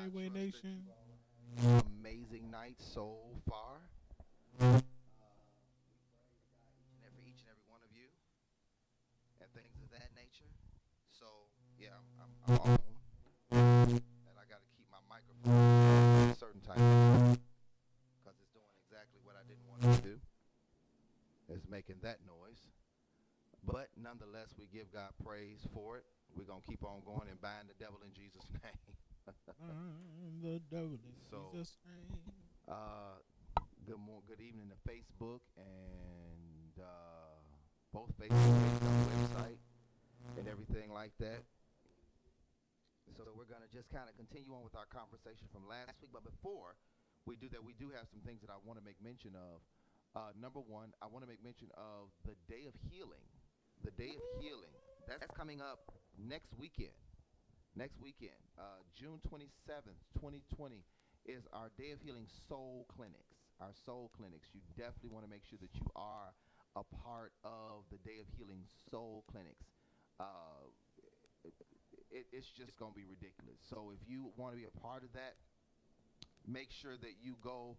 Payway Nation. Amazing night so far. For each and every one of you and things of that nature. So yeah, I'm on, and I got to keep my microphone a certain type because it's doing exactly what I didn't want it to do. It's making that noise. But nonetheless, we give God praise for it. We're gonna keep on going and bind the devil in Jesus' name. The devil in So, Jesus' name. good evening to Facebook and both Facebook pages on the website and everything like that. So we're gonna just kind of continue on with our conversation from last week. But before we do that, we do have some things that I want to make mention of. Number one, I want to make mention of the Day of Healing. The Day of Healing. That's coming up next weekend. Next weekend, June 27th, 2020, is our Day of Healing Soul Clinics. Our Soul Clinics. You definitely want to make sure that you are a part of the Day of Healing Soul Clinics. Uh, it's just going to be ridiculous. So if you want to be a part of that, make sure that you go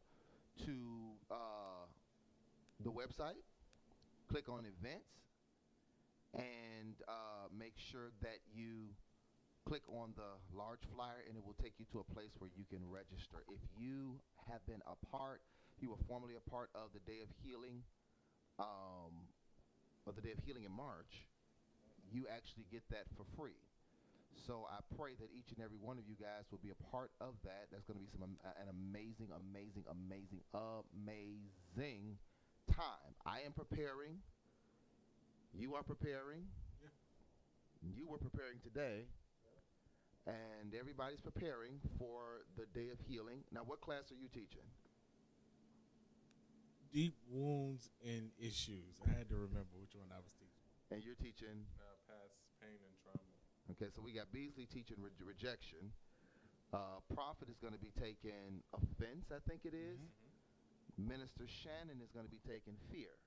to the website, click on events, and make sure that you click on the large flyer, and it will take you to a place where you can register. If you have been a part, you were formerly a part of the Day of Healing, of the Day of Healing in March, you actually get that for free. So I pray that each and every one of you guys will be a part of that. That's going to be an amazing, amazing, amazing, amazing time. I am preparing. You are preparing. Yeah. You were preparing today. And everybody's preparing for the Day of Healing. Now, what class are you teaching? Deep wounds and issues. I had to remember which one I was teaching. And you're teaching? Past pain and trauma. Okay, so we got Beasley teaching rejection. Prophet is going to be taking offense, I think it is. Mm-hmm. Minister Shannon is going to be taking fear.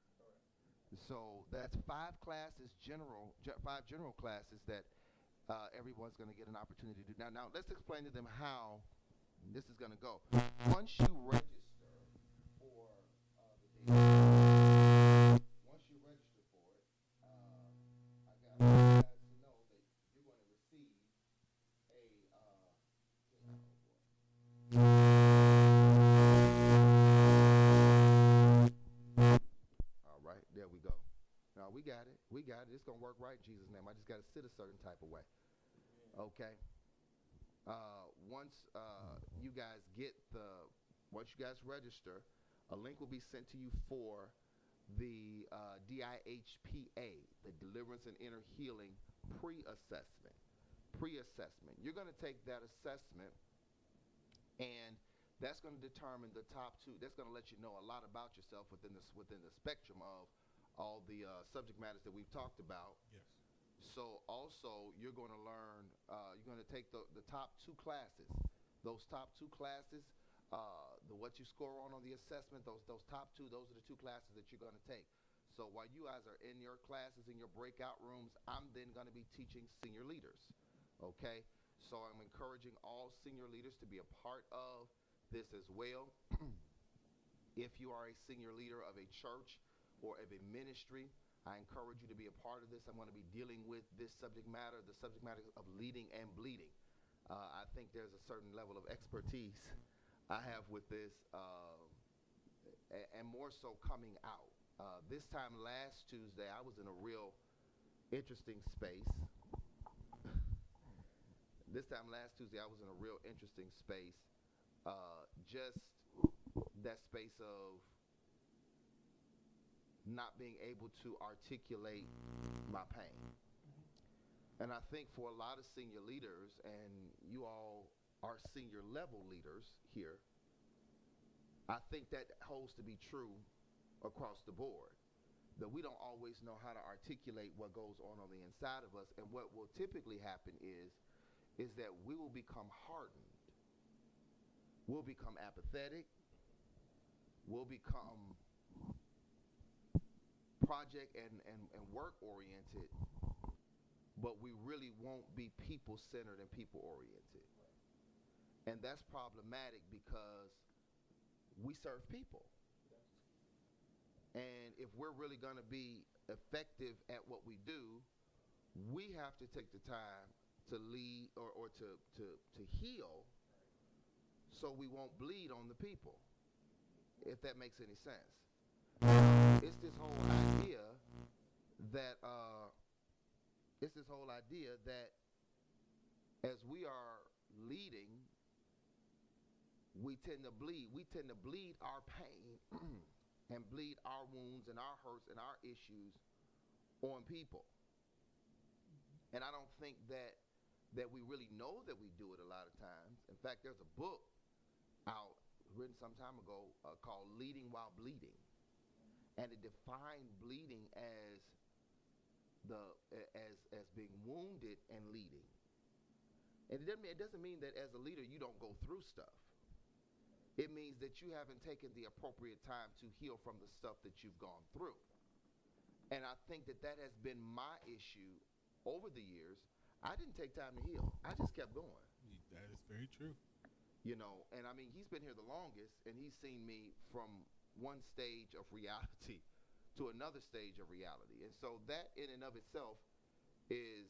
So that's five general classes that everyone's going to get an opportunity to do. Now let's explain to them how this is going to go. Once you register for the day, once you register for it, I got you guys to know that you're going to receive a all right, there we go. Now we got it. We got it. It's going to work right in Jesus' name. I just got to sit a certain type of way. Okay. Once once you guys register, a link will be sent to you for the DIHPA, the Deliverance and Inner Healing pre-assessment. You're going to take that assessment, and that's going to determine the top two. That's going to let you know a lot about yourself within the spectrum of all the subject matters that we've talked about. Yes. So also you're going to learn, you're going to take the top two classes. Those top two classes, what you score on the assessment, those top two, those are the two classes that you're going to take. So while you guys are in your classes, in your breakout rooms, I'm then going to be teaching senior leaders. Okay? So I'm encouraging all senior leaders to be a part of this as well. If you are a senior leader of a church or of a ministry, I encourage you to be a part of this. I'm going to be dealing with this subject matter, the subject matter of leading and bleeding. I think there's a certain level of expertise I have with this, and more so coming out. This time last Tuesday, I was in a real interesting space. Just just that space of not being able to articulate my pain. And I think for a lot of senior leaders, and you all are senior level leaders here, I think that holds to be true across the board. That we don't always know how to articulate what goes on the inside of us. And what will typically happen is that we will become hardened. We'll become apathetic. We'll become project and work oriented, but we really won't be people centered and people oriented. And that's problematic because we serve people. And if we're really going to be effective at what we do, we have to take the time to lead or to heal so we won't bleed on the people, if that makes any sense. It's this whole idea that as we are leading, we tend to bleed. We tend to bleed our pain and bleed our wounds and our hurts and our issues on people. And I don't think that we really know that we do it a lot of times. In fact, there's a book out written some time ago called Leading While Bleeding. And it defined bleeding as being wounded and leading. And it doesn't mean that as a leader you don't go through stuff. It means that you haven't taken the appropriate time to heal from the stuff that you've gone through. And I think that has been my issue over the years. I didn't take time to heal. I just kept going. That is very true. You know, and I mean, he's been here the longest, and he's seen me from one stage of reality to another stage of reality. And so that in and of itself is,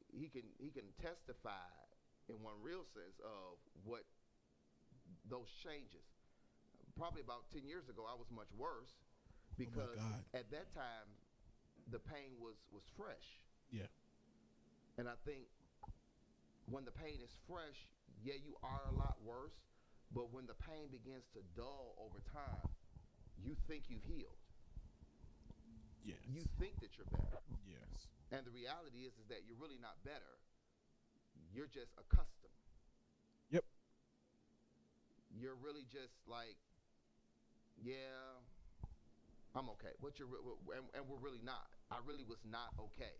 he can testify in one real sense of what those changes. Probably about 10 years ago, I was much worse because at that time, the pain was fresh. Yeah. And I think when the pain is fresh, yeah, you are a lot worse. But when the pain begins to dull over time, you think you've healed. Yes. You think that you're better. Yes. And the reality is that you're really not better. You're just accustomed. Yep. You're really just like, yeah, I'm okay. And we're really not. I really was not okay.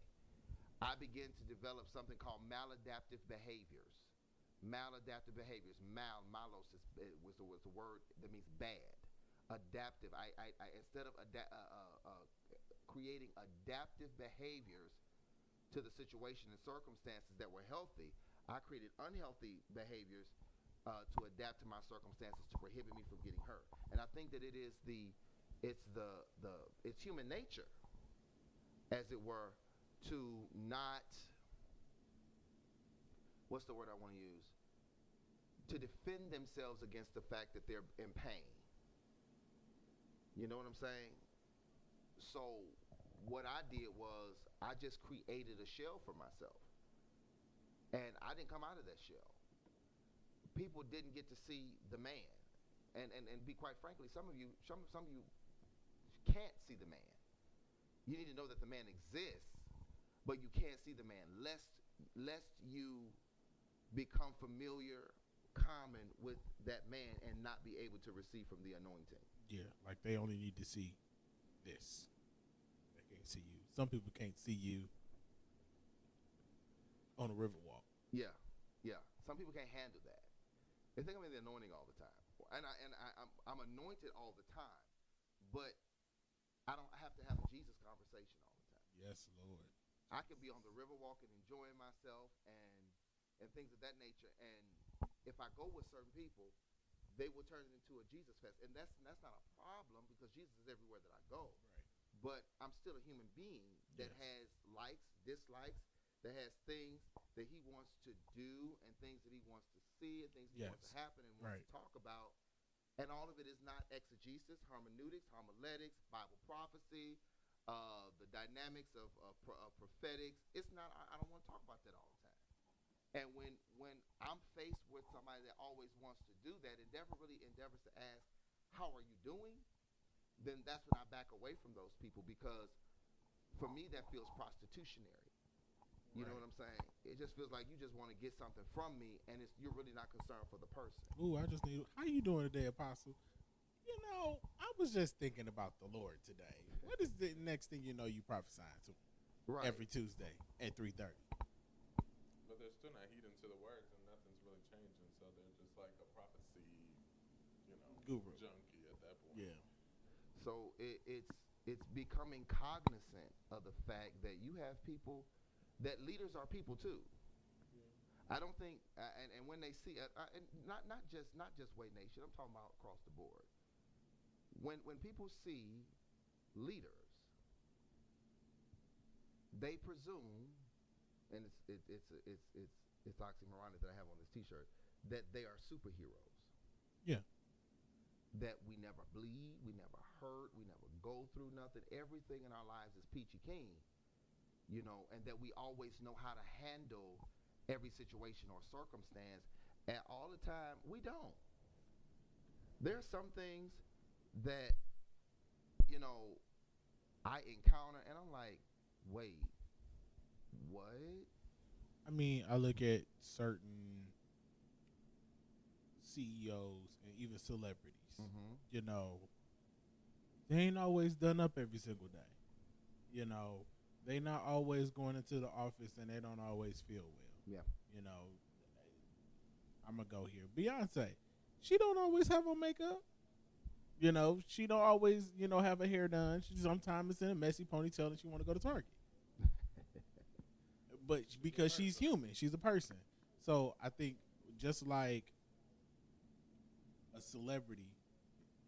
I began to develop something called maladaptive behaviors. Maladaptive behaviors. Malos was the word that means bad. Adaptive. I instead of creating adaptive behaviors to the situation and circumstances that were healthy, I created unhealthy behaviors to adapt to my circumstances to prohibit me from getting hurt. And I think that it's human nature, as it were, to not, what's the word I want to use? To defend themselves against the fact that they're in pain. You know what I'm saying? So what I did was I just created a shell for myself. And I didn't come out of that shell. People didn't get to see the man. And be quite frankly, some of you can't see the man. You need to know that the man exists, but you can't see the man lest you become familiar, common with that man and not be able to receive from the anointing. Yeah, like they only need to see this. They can't see you. Some people can't see you on a river walk. Yeah. Some people can't handle that. They think I'm in the anointing all the time, and I'm anointed all the time, but I have to have a Jesus conversation all the time. Yes, Lord. I could be on the river walking, enjoying myself, and things of that nature. And if I go with certain people, they will turn it into a Jesus fest, and that's not a problem because Jesus is everywhere that I go. Right. But I'm still a human being that has likes, dislikes, that has things that he wants to do and things that he wants to see and things that he wants to happen and wants to talk about. And all of it is not exegesis, hermeneutics, homiletics, Bible prophecy, the dynamics of prophetics. It's not. I don't want to talk about that all the time. And when I'm faced with somebody that always wants to do that, really endeavors to ask, how are you doing? Then that's when I back away from those people, because for me that feels prostitutionary. You know what I'm saying? It just feels like you just want to get something from me, and you're really not concerned for the person. Ooh, how you doing today, Apostle? You know, I was just thinking about the Lord today. What is the next thing you know you prophesying to every Tuesday at 3:30? But they're still not heeding to the words, and nothing's really changing. So they're just like a prophecy, guru junkie at that point. Yeah. So it's becoming cognizant of the fact that you have people, that leaders are people too. I don't think, and when they see, and not just Way Nation, I'm talking about across the board. When people see leaders, they presume, and it's oxymoronic that I have on this T-shirt, that they are superheroes. Yeah. That we never bleed, we never hurt, we never go through nothing. Everything in our lives is peachy keen, and that we always know how to handle every situation or circumstance. And all the time, we don't. There's some things that, I encounter, and I'm like, wait, what? I mean, I look at certain CEOs and even celebrities. Mm-hmm. They ain't always done up every single day. They not always going into the office and they don't always feel well. Yeah. I'm gonna go here. Beyonce, she don't always have on makeup. She don't always, have her hair done. She sometimes it's in a messy ponytail and she want to go to Target. But because she's human, she's a person. So I think just like a celebrity,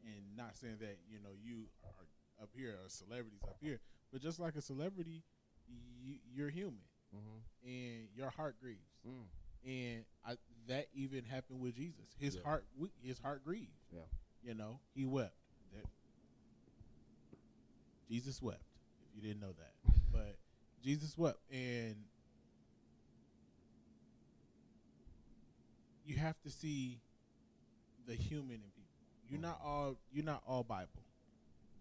and not saying that you are up here or celebrities up here, but just like a celebrity, you're human, mm-hmm. and your heart grieves. And that even happened with Jesus. His Yeah. heart grieved. Yeah. He wept. Jesus wept. If you didn't know that, but Jesus wept, and you have to see the human in people. You're not all Bible.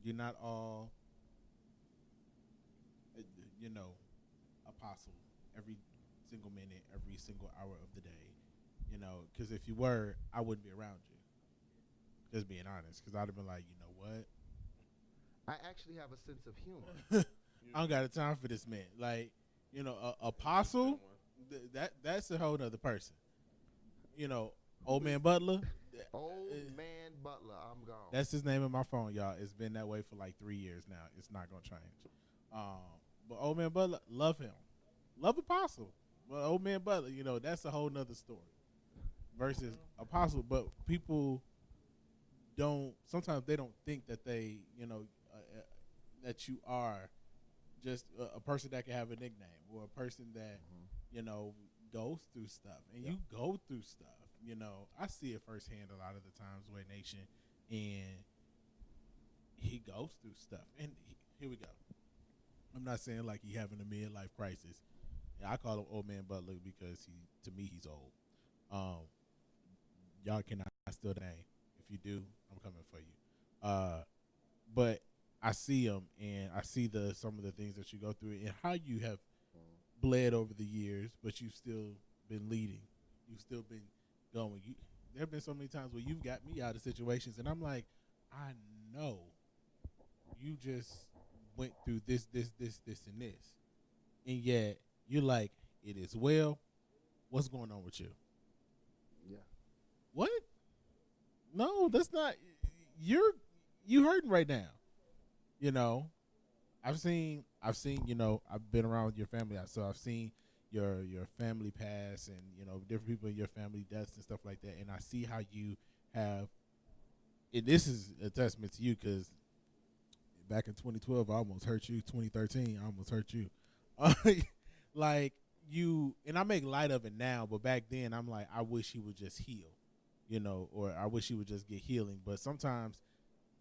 You're not all apostle every single minute, every single hour of the day. Because if you were, I wouldn't be around you. Just being honest, because I'd have been like, you know what? I actually have a sense of humor. I don't got the time for this man. Like, apostle, that's a whole nother person. Old man Butler. Old man Butler, I'm gone. That's his name in my phone, y'all. It's been that way for like 3 years now. It's not gonna change. But old man Butler, love him. Love Apostle. But old man Butler, that's a whole nother story. Versus Apostle, but people sometimes they don't think that they, that you are just a person that can have a nickname or a person that, goes through stuff. And you go through stuff. I see it firsthand a lot of the times, Way Nation, and he goes through stuff. And here we go. I'm not saying like he having a midlife crisis. I call him Old Man Butler because to me, he's old. Y'all cannot steal the name. If you do, I'm coming for you. But I see him, and I see some of the things that you go through and how you have bled over the years, but you've still been leading. You've still been going. There have been so many times where you've got me out of situations, and I'm like, I know you just went through this, and this. And yet, you're like, it is well. What's going on with you? Yeah. What? No, that's not. You hurting right now. I've seen. I've been around with your family, so I've seen your family pass, and different people in your family deaths and stuff like that. And I see how you have. And this is a testament to you because back in 2012, I almost hurt you. 2013, I almost hurt you. Like you, and I make light of it now, but back then I'm like, I wish he would just heal, or I wish he would just get healing. But sometimes,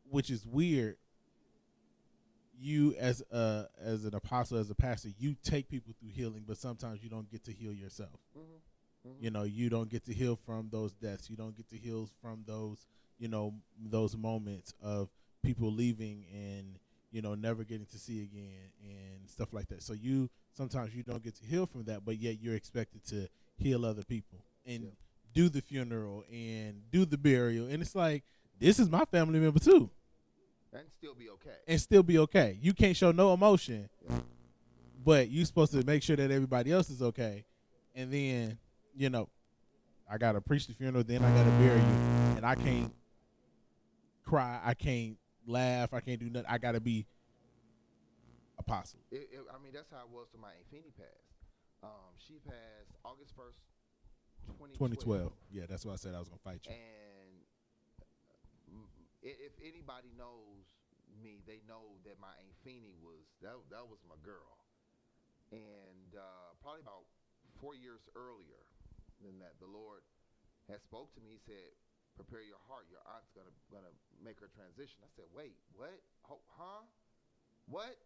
which is weird, you as an apostle, as a pastor, you take people through healing, but sometimes you don't get to heal yourself. Mm-hmm. Mm-hmm. You don't get to heal from those deaths. You don't get to heal from those, those moments of people leaving and, never getting to see again and stuff like that. So sometimes you don't get to heal from that, but yet you're expected to heal other people and do the funeral and do the burial. And it's like, this is my family member too. And still be okay. You can't show no emotion, but you're supposed to make sure that everybody else is okay. And then, I got to preach the funeral, then I got to bury you. And I can't cry. I can't laugh. I can't do nothing. I got to be apostle. That's how it was to my Aunt Feenie passed. She passed August 1st, 2012. Yeah, that's why I said I was gonna fight you. And if anybody knows me, they know that my Aunt Feenie that was my girl. And probably about 4 years earlier than that, the Lord had spoke to me. He said, "Prepare your heart. Your aunt's gonna make her transition." I said, "Wait, what? Huh? What?"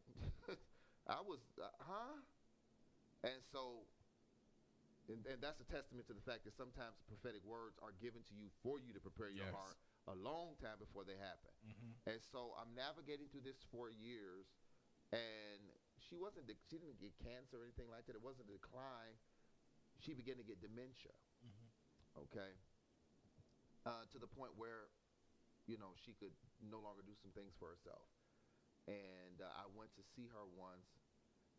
I was, huh? And so, and that's a testament to the fact that sometimes prophetic words are given to you for you to prepare your Yes. heart a long time before they happen. And so I'm navigating through this 4 years, and she didn't get cancer or anything like that. It wasn't a decline. She began to get dementia. Okay. To the point where, she could no longer do some things for herself. And I went to see her once,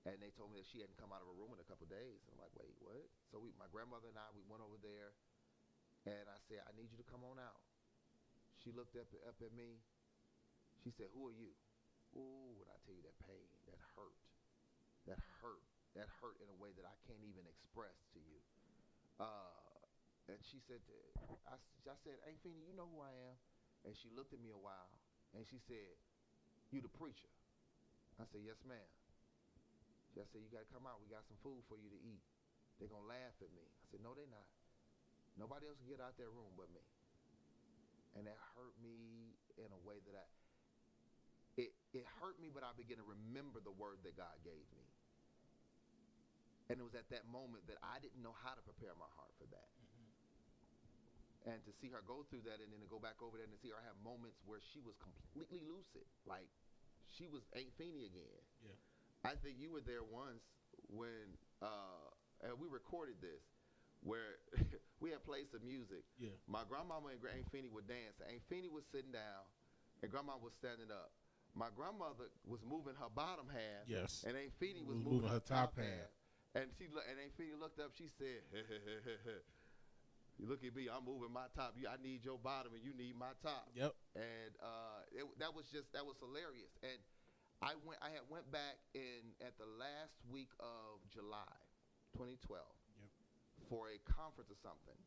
and they told me that she hadn't come out of her room in a couple of days. And I'm like, wait, what? So my grandmother and I, we went over there, and I said, "I need you to come on out." She looked up at me. She said, "Who are you?" Ooh, and I tell you, that pain, that hurt, that hurt, that hurt in a way that I can't even express to you. And she said, I said, "Aunt Feenie, you know who I am?" And she looked at me a while, and she said, "You the preacher?" I said, "Yes, ma'am." I said, "You got to come out. We got some food for you to eat." They're going to laugh at me. I said, "No, they're not. Nobody else can get out that room but me." And that hurt me in a way that it hurt me, but I began to remember the word that God gave me. And it was at that moment that I didn't know how to prepare my heart for that. And to see her go through that, and then to go back over there and to see her have moments where she was completely lucid, like she was Aunt Feenie again. Yeah. I think you were there once when and we recorded this, where we had played some music. Yeah. My grandmama and Aunt Feenie would dance. Aunt Feenie was sitting down, and Grandma was standing up. My grandmother was moving her bottom half, Yes. and Aunt Feenie was moving her top half. And Aunt Feenie looked up. She said, "You look at me. I'm moving my top. I need your bottom, and you need my top." Yep. And that was hilarious. And I had went back at the last week of July, 2012, for a conference or something.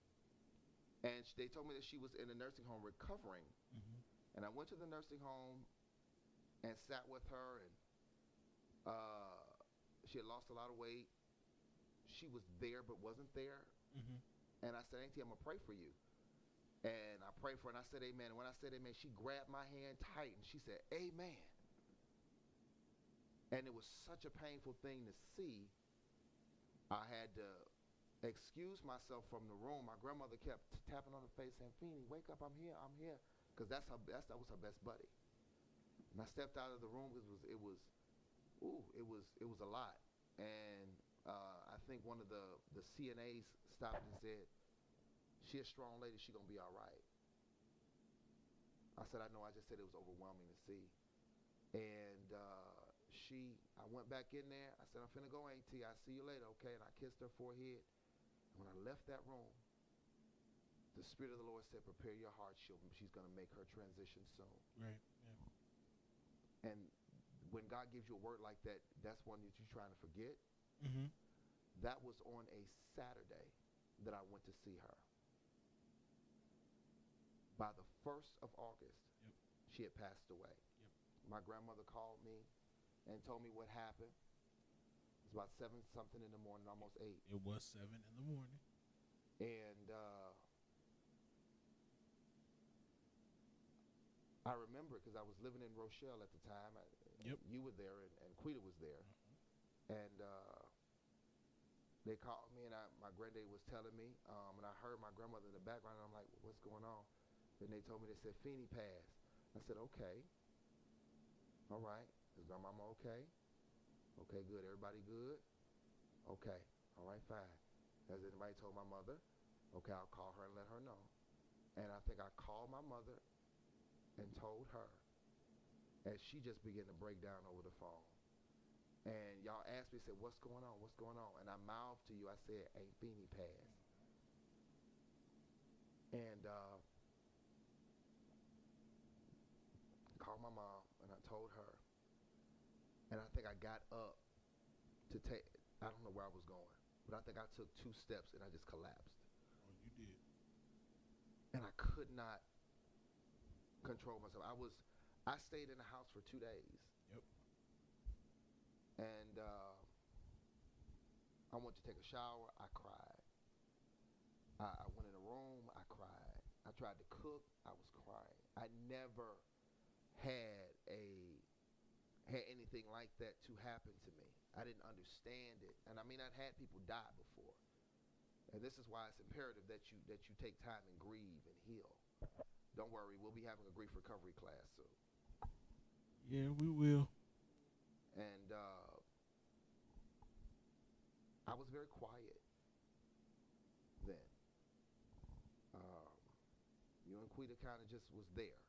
And they told me that she was in a nursing home recovering. And I went to the nursing home and sat with her, and she had lost a lot of weight. She was there but wasn't there. And I said, "Auntie, I'm going to pray for you." And I prayed for her, and I said, "Amen." And when I said amen, she grabbed my hand tight, and she said, "Amen." And it was such a painful thing to see. I had to excuse myself from the room. My grandmother kept tapping on her face, saying, "Feenie, wake up, I'm here. Because that was her best buddy. And I stepped out of the room because it was a lot. And I think one of the CNAs stopped and said, "She's a strong lady. She's going to be all right." I said, "I know." I just said it was overwhelming to see. And I went back in there. I said, "I'm finna go, Auntie. I'll see you later, okay?" And I kissed her forehead. And when I left that room, the Spirit of the Lord said, "Prepare your heart. She's going to make her transition soon." Right. Yeah. And when God gives you a word like that, that's one that you're trying to forget. That was on a Saturday that I went to see her. By the 1st of August, she had passed away. My grandmother called me and told me what happened. It was about 7-something in the morning, almost 8. It was 7 in the morning. And I remember it because I was living in Rochelle at the time. You were there, and Quita was there. And they called me, and my granddad was telling me, and I heard my grandmother in the background, and I'm like, "What's going on?" Then they told me, they said, "Feenie passed." I said, "Okay. All right. Is grandmama okay?" "Okay, good. Everybody good?" "Okay. All right, fine." Has anybody told my mother? "Okay, I'll call her and let her know." And I think I called my mother and told her, as she just began to break down over the phone. And y'all asked me, said, "What's going on? What's going on?" And I mouthed to you, I said, "Aunt Feenie passed." And called my mom, and I told her. And I think I got up to take, I don't know where I was going, but I think I took 2 steps, and I just collapsed. Oh, and I could not control myself. I stayed in the house for 2 days. Yep. And I went to take a shower. I cried. I went in a room. I cried. I tried to cook. I was crying. I never had anything like that to happen to me. I didn't understand it, and I mean, I'd had people die before, and this is why it's imperative that you take time and grieve and heal. Don't worry, we'll be having a grief recovery class soon. Yeah, we will. And I was very quiet then. You and Quita kind of just was there.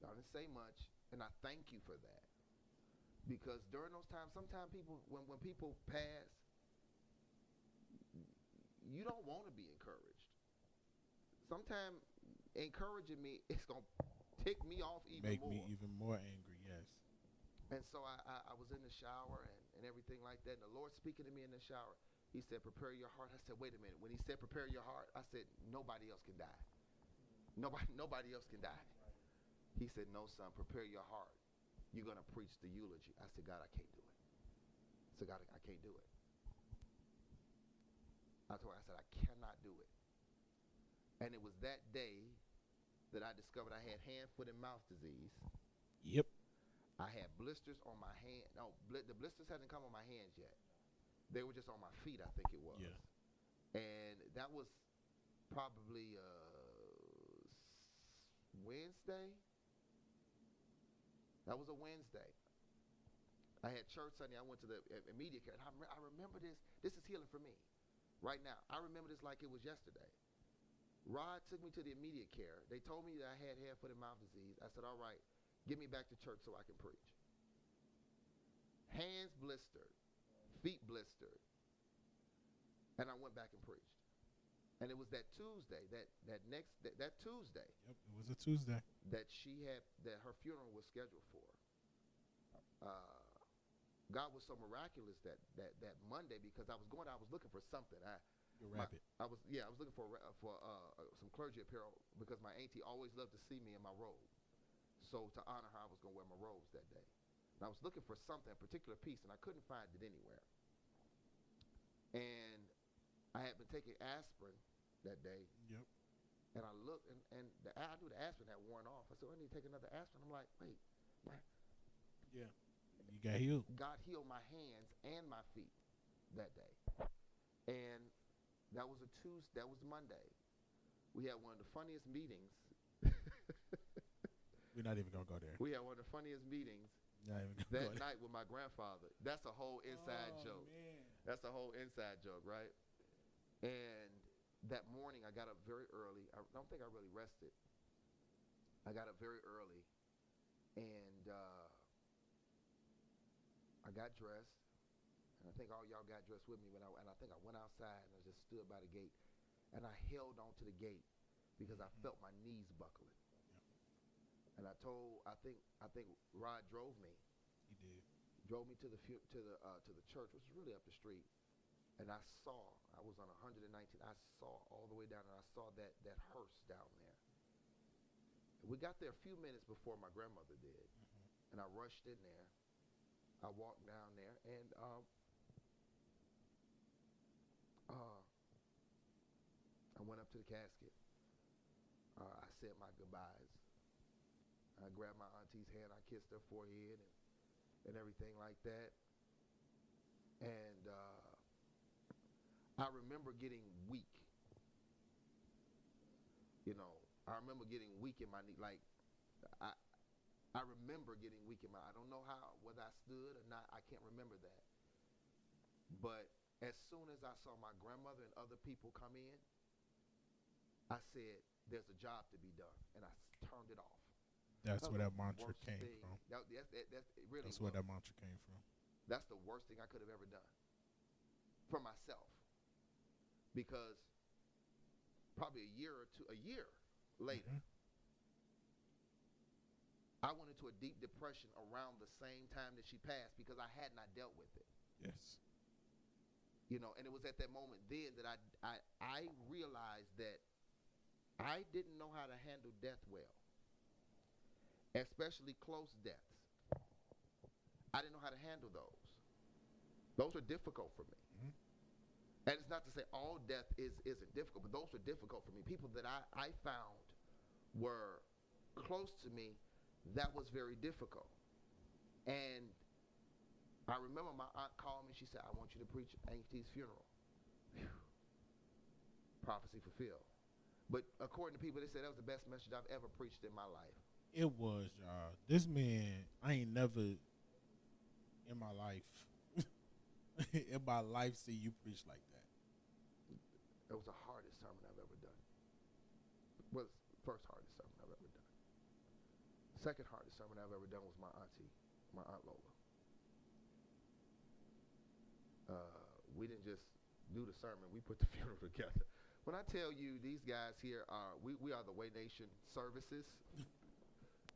I didn't say much, and I thank you for that. Because during those times, sometimes people, when people pass, you don't want to be encouraged. Sometimes encouraging me is going to tick me off even Make more. me even more angry, yes. And so I was in the shower and everything like that. And the Lord speaking to me in the shower, he said, prepare your heart. I said, wait a minute. When he said, prepare your heart, I said, nobody else can die. Nobody else can die. He said, no, son, prepare your heart. You're going to preach the eulogy. I said, God, I can't do it. I said, God, I can't do it. I told him, I said, I cannot do it. And it was that day that I discovered I had hand, foot, and mouth disease. Yep. I had blisters on my hand. No, the blisters hadn't come on my hands yet. They were just on my feet, I think it was. Yeah. And that was probably Wednesday. That was a Wednesday. I had church Sunday. I went to the immediate care. And I remember this. This is healing for me right now. I remember this like it was yesterday. Rod took me to the immediate care. They told me that I had hand, foot, and mouth disease. I said, all right, get me back to church so I can preach. Hands blistered, feet blistered. And I went back and preached. And it was that Tuesday, that Tuesday. Yep, it was a Tuesday. That her funeral was scheduled for. God was so miraculous that Monday, because I was looking for something. Your rabbit. I was looking for some clergy apparel because my auntie always loved to see me in my robe. So to honor her, I was going to wear my robes that day. And I was looking for something, a particular piece, and I couldn't find it anywhere. And I had been taking aspirin that day. Yep. And I looked, and I knew the aspirin had worn off. I said, I need to take another aspirin. I'm like, wait. Yeah. You got healed. God healed my hands and my feet that day. And that was a Tuesday. That was Monday. We had one of the funniest meetings. We're not even going to go there. We had one of the funniest meetings Not even gonna that go there. night with my grandfather. That's a whole inside joke. Man. That's a whole inside joke, right? And that morning, I got up very early. I don't think I really rested. I got up very early, and I got dressed. And I think all y'all got dressed with me. And I think I went outside, and I just stood by the gate. And I held on to the gate because I felt my knees buckling. Yep. And I think Rod drove me. He did. Drove me to the church, which was really up the street. And I was on 119. I saw all the way down, and I saw that hearse down there. And we got there a few minutes before my grandmother did. Mm-hmm. And I rushed in there. I walked down there, and I went up to the casket. I said my goodbyes. I grabbed my auntie's hand. I kissed her forehead and everything like that. And I remember getting weak. I remember getting weak in my knee. Like, I remember getting weak in my. I don't know whether I stood or not. I can't remember that. But as soon as I saw my grandmother and other people come in, I said, "There's a job to be done," and I turned it off. That's where that mantra came from. That's where that mantra came from. That's the worst thing I could have ever done for myself, because probably a year later, mm-hmm. I went into a deep depression around the same time that she passed because I had not dealt with it. Yes. And it was at that moment then that I realized that I didn't know how to handle death well, especially close deaths. I didn't know how to handle those. Those are difficult for me. Mhm. And it's not to say all death isn't difficult, but those are difficult for me. People that I found were close to me, that was very difficult. And I remember my aunt called me. She said, "I want you to preach at Auntie's funeral." Whew. Prophecy fulfilled. But according to people, they said that was the best message I've ever preached in my life. It was, y'all. This man, I ain't never in my life, see you preach like that. It was the hardest sermon I've ever done. Was first hardest sermon I've ever done. Second hardest sermon I've ever done was my auntie, my Aunt Lola. We didn't just do the sermon, we put the funeral together. When I tell you these guys here are, we are the Way Nation services,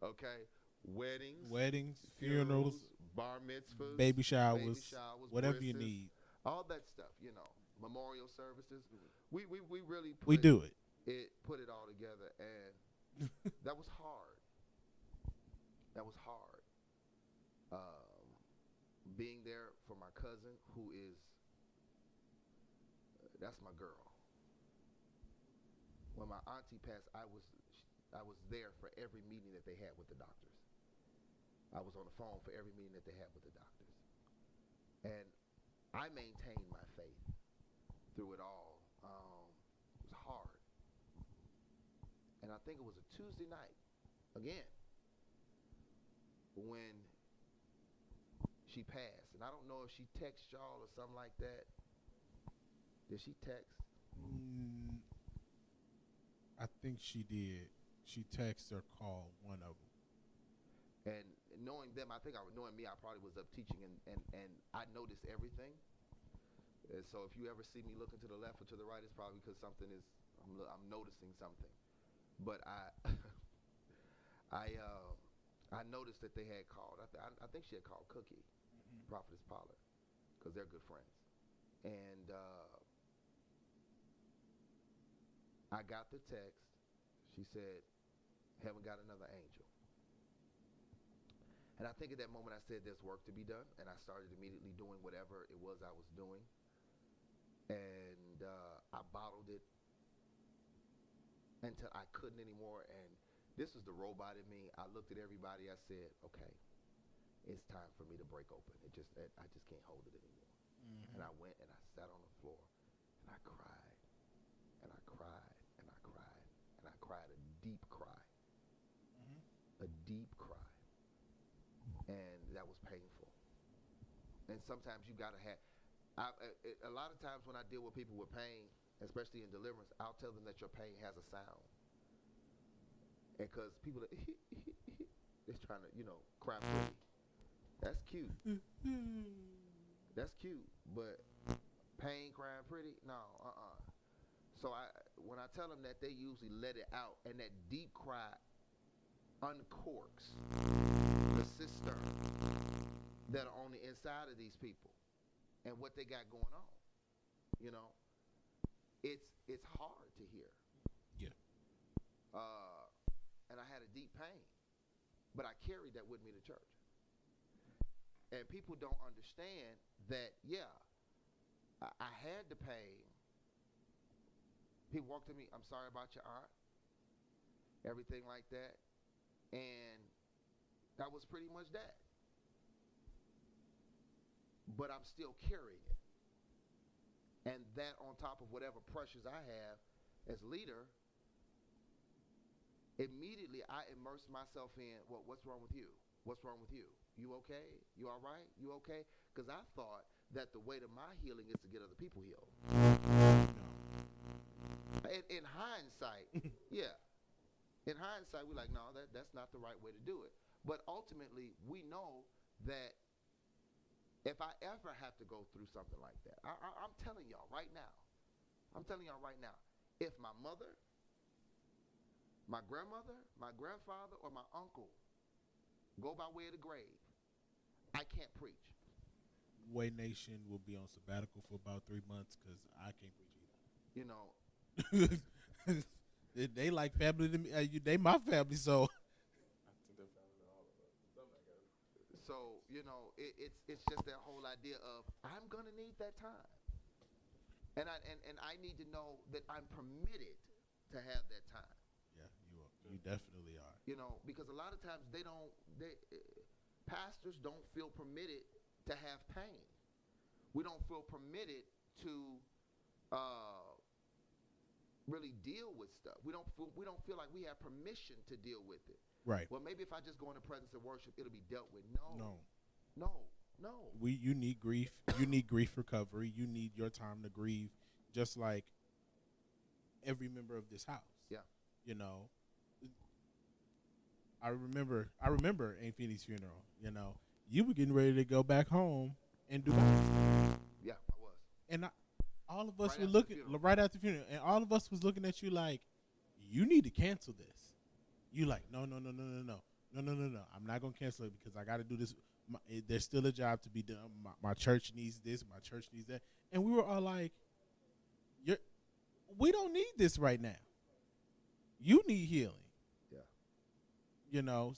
okay? Weddings, funerals, bar mitzvahs, baby showers, whatever you brisses, need. all that stuff, memorial services. We really We do it. Put it all together, and that was hard. That was hard. Being there for my cousin, who is, that's my girl. When my auntie passed, I was there for every meeting that they had with the doctors. I was on the phone for every meeting that they had with the doctors. And I maintained my faith through it all. It was hard. And I think it was a Tuesday night, again, when she passed. And I don't know if she texted y'all or something like that. Did she text? I think she did. She texted or called, one of them. And knowing them, knowing me, I probably was up teaching, and I noticed everything. And so if you ever see me looking to the left or to the right, it's probably because I'm noticing something. But I noticed that they had called. I think she had called Cookie, Prophetess Pollard, because they're good friends. And I got the text. She said, "Haven't got another angel." And I think at that moment I said, there's work to be done. And I started immediately doing whatever it was I was doing. And I bottled it until I couldn't anymore. And this was the robot in me. I looked at everybody. I said, okay, it's time for me to break open. I just can't hold it anymore. Mm-hmm. And I went and I sat on the floor and I cried and I cried and I cried and I cried a deep cry. Mm-hmm. A deep cry. And that was painful. And sometimes you gotta have. A lot of times when I deal with people with pain, especially in deliverance, I'll tell them that your pain has a sound. And because people are it's trying to, cry pretty. That's cute. That's cute. But pain crying pretty? No, So when I tell them that, they usually let it out, and that deep cry uncorks the cistern that are on the inside of these people and what they got going on. It's hard to hear. Yeah. And I had a deep pain, but I carried that with me to church. And people don't understand that, I had the pain. People walk to me, "I'm sorry about your aunt," everything like that. And that was pretty much that. But I'm still carrying it. And that on top of whatever pressures I have as leader, immediately I immerse myself in, well, what's wrong with you? What's wrong with you? You okay? You all right? You okay? Because I thought that the way to my healing is to get other people healed. In hindsight, yeah. In hindsight, we're like, no, that's not the right way to do it. But ultimately, we know that if I ever have to go through something like that, I'm telling y'all right now, if my mother, my grandmother, my grandfather, or my uncle go by way of the grave, I can't preach. Way Nation will be on sabbatical for about 3 months because I can't preach either. They like family to me. They my family, so I think they're family to all of us. Something like that. So it's just that whole idea of I'm gonna need that time, and I need to know that I'm permitted to have that time. yeah, you definitely are. You know, because a lot of times pastors don't feel permitted to have pain. We don't feel permitted to uh, really deal with stuff. We don't feel like we have permission to deal with it. Right. Well, maybe if I just go in the presence of worship, it'll be dealt with. No. No, no. You need grief. You need grief recovery. You need your time to grieve, just like every member of this house. Yeah. You know, I remember Aunt Feeney's funeral. You know, you were getting ready to go back home and do, Yeah, I was. and all of us Right were after the looking funeral. right after the funeral, and all of us was looking at you like, you need to cancel this. You like, no. I'm not gonna cancel it because I got to do this. There's still a job to be done. My church needs this. My church needs that. And we were all like, we don't need this right now. You need healing. Yeah. You know,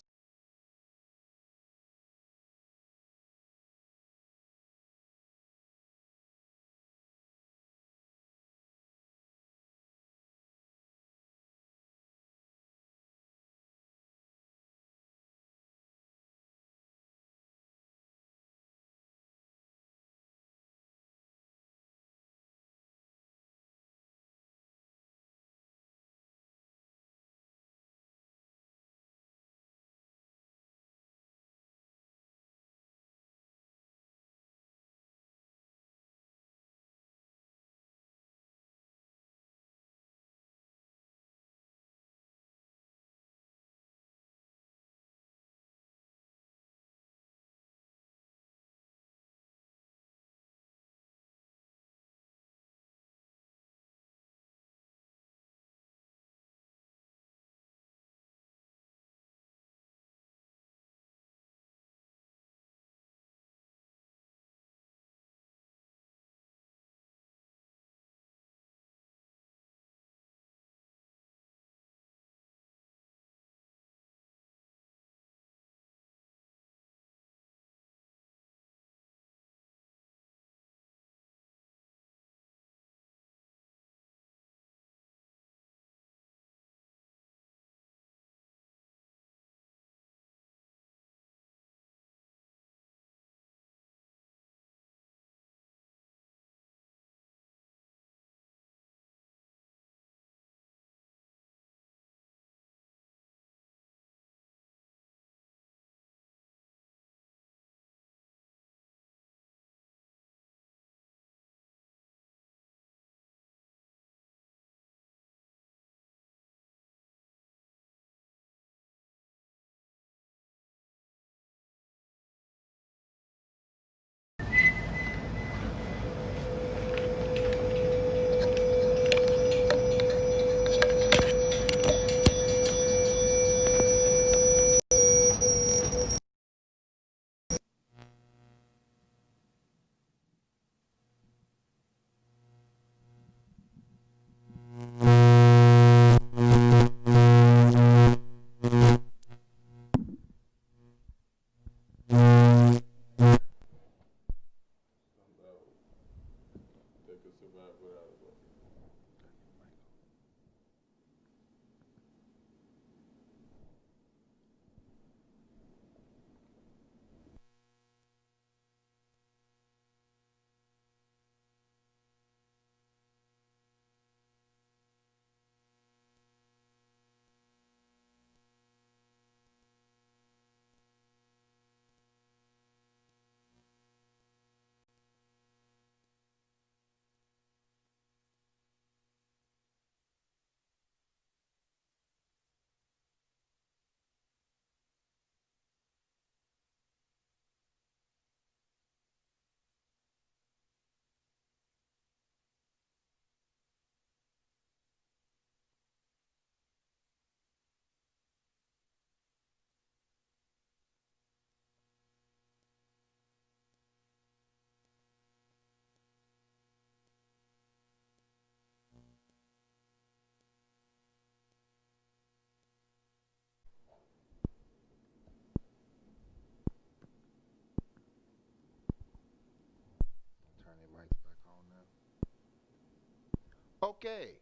Okay,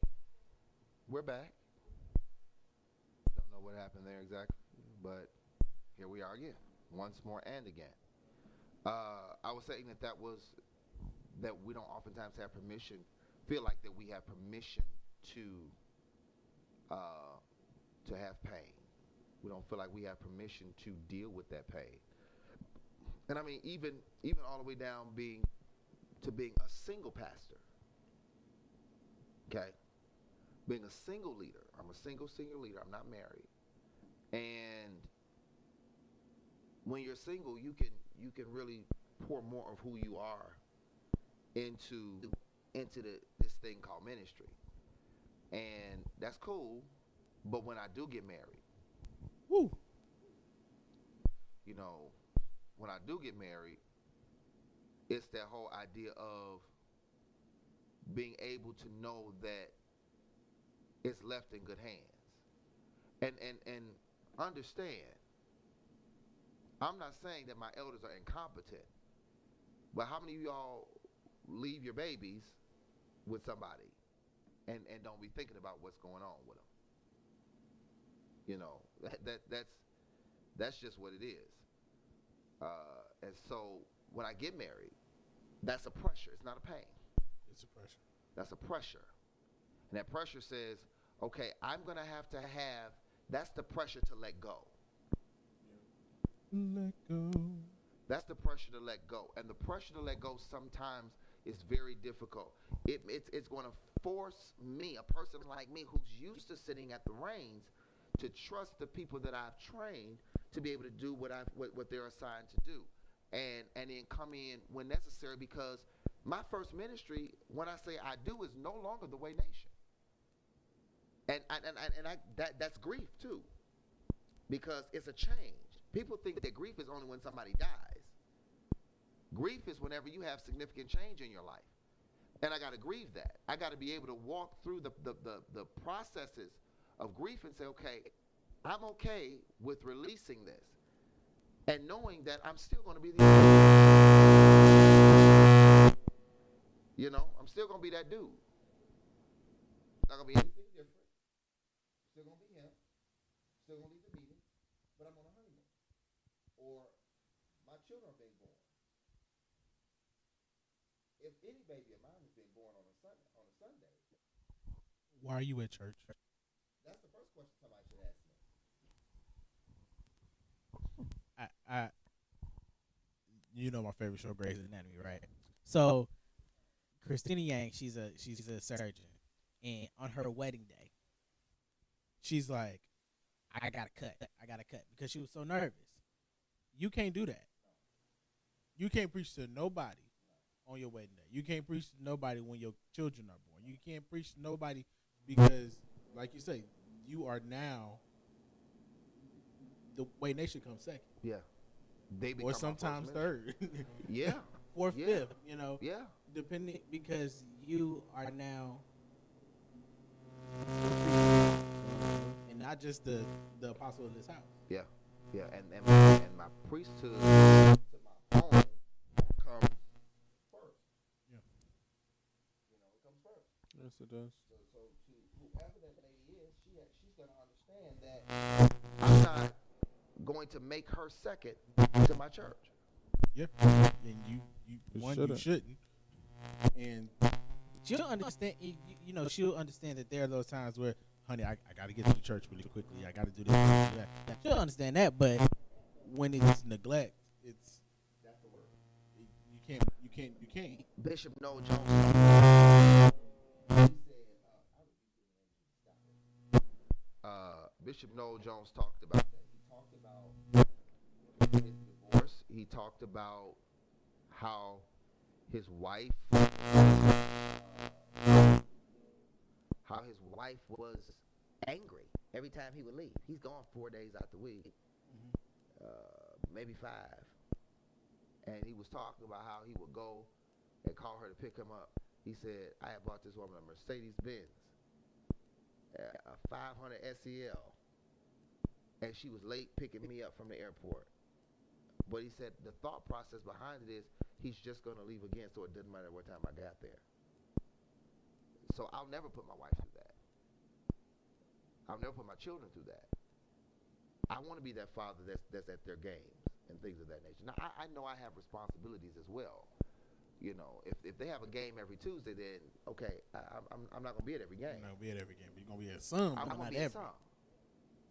we're back. Don't know what happened there exactly, but here we are again, once more and again. I was saying that we don't oftentimes have permission, feel like that we have permission to uh, to have pain. We don't feel like we have permission to deal with that pain. And I mean, even all the way down being a single pastor. Okay, being a single leader. I'm a single senior leader. I'm not married. And when you're single, you can really pour more of who you are into this thing called ministry, and that's cool. But when I do get married, Woo. you know, when I do get married, it's that whole idea of being able to know that it's left in good hands, and understand. I'm not saying that my elders are incompetent, but how many of y'all leave your babies with somebody and don't be thinking about what's going on with them? You know, that's just what it is. And so when I get married, that's a pressure. It's not a pain. It's a pressure. That's a pressure. And that pressure says, okay, I'm going to have, that's the pressure to let go. Let go. That's the pressure to let go. And the pressure to let go sometimes is very difficult. It's going to force me, a person like me who's used to sitting at the reins, to trust the people that I've trained to be able to do what they're assigned to do. And then come in when necessary, because my first ministry, when I say I do, is no longer the Way Nation. And that's grief too, because it's a change. People think that grief is only when somebody dies. Grief is whenever you have significant change in your life. And I got to grieve that. I got to be able to walk through the processes of grief and say, okay, I'm okay with releasing this. And knowing that I'm still going to be I'm still going to be that dude. Not going to be anything different. Still going to be him. Still going to lead the meeting. But I'm on a honeymoon. Or my children are being born. If any baby of mine is being born on a Sunday, Why are you at church? that's the first question somebody should ask me. I you know my favorite show, Grey's Anatomy, right? So Christina Yang, she's a surgeon, and on her wedding day, she's like, I gotta cut, because she was so nervous. You can't do that. You can't preach to nobody on your wedding day. You can't preach to nobody when your children are born. You can't preach to nobody because, like you say, you are now, the Way Nation comes second. Yeah. They become Or my sometimes first ministry. third. Yeah. Fourth, Yeah. fifth, you know. Yeah. Depending, because you are now, and not just the apostle of this house. Yeah. Yeah. And my priesthood to my home comes first. Yeah. It comes first. Yes, it does. So to whoever that lady is, she's going to understand that I'm not going to make her second to my church. Yeah. And you shouldn't. shouldn't. And she'll understand. She'll understand that there are those times where, honey, I got to get to the church really quickly. I got to do this. That. She'll understand that, but when it's neglect, that's the word. You can't. Bishop Noel Jones. Bishop Noel Jones talked about that. He talked about his divorce. He talked about how his wife was angry every time he would leave. He's gone 4 days out the week, maybe 5. And he was talking about how he would go and call her to pick him up. He said, I had bought this woman a Mercedes-Benz, a 500 SEL, and she was late picking me up from the airport. But he said the thought process behind it is he's just going to leave again, so it doesn't matter what time I got there. So I'll never put my wife through that. I'll never put my children through that. I want to be that father that's at their games and things of that nature. Now, I know I have responsibilities as well. You know, if they have a game every Tuesday, then okay, I'm not gonna be at every game. You're not gonna be at every game. You're gonna be at some, but I'm not gonna be at every. some.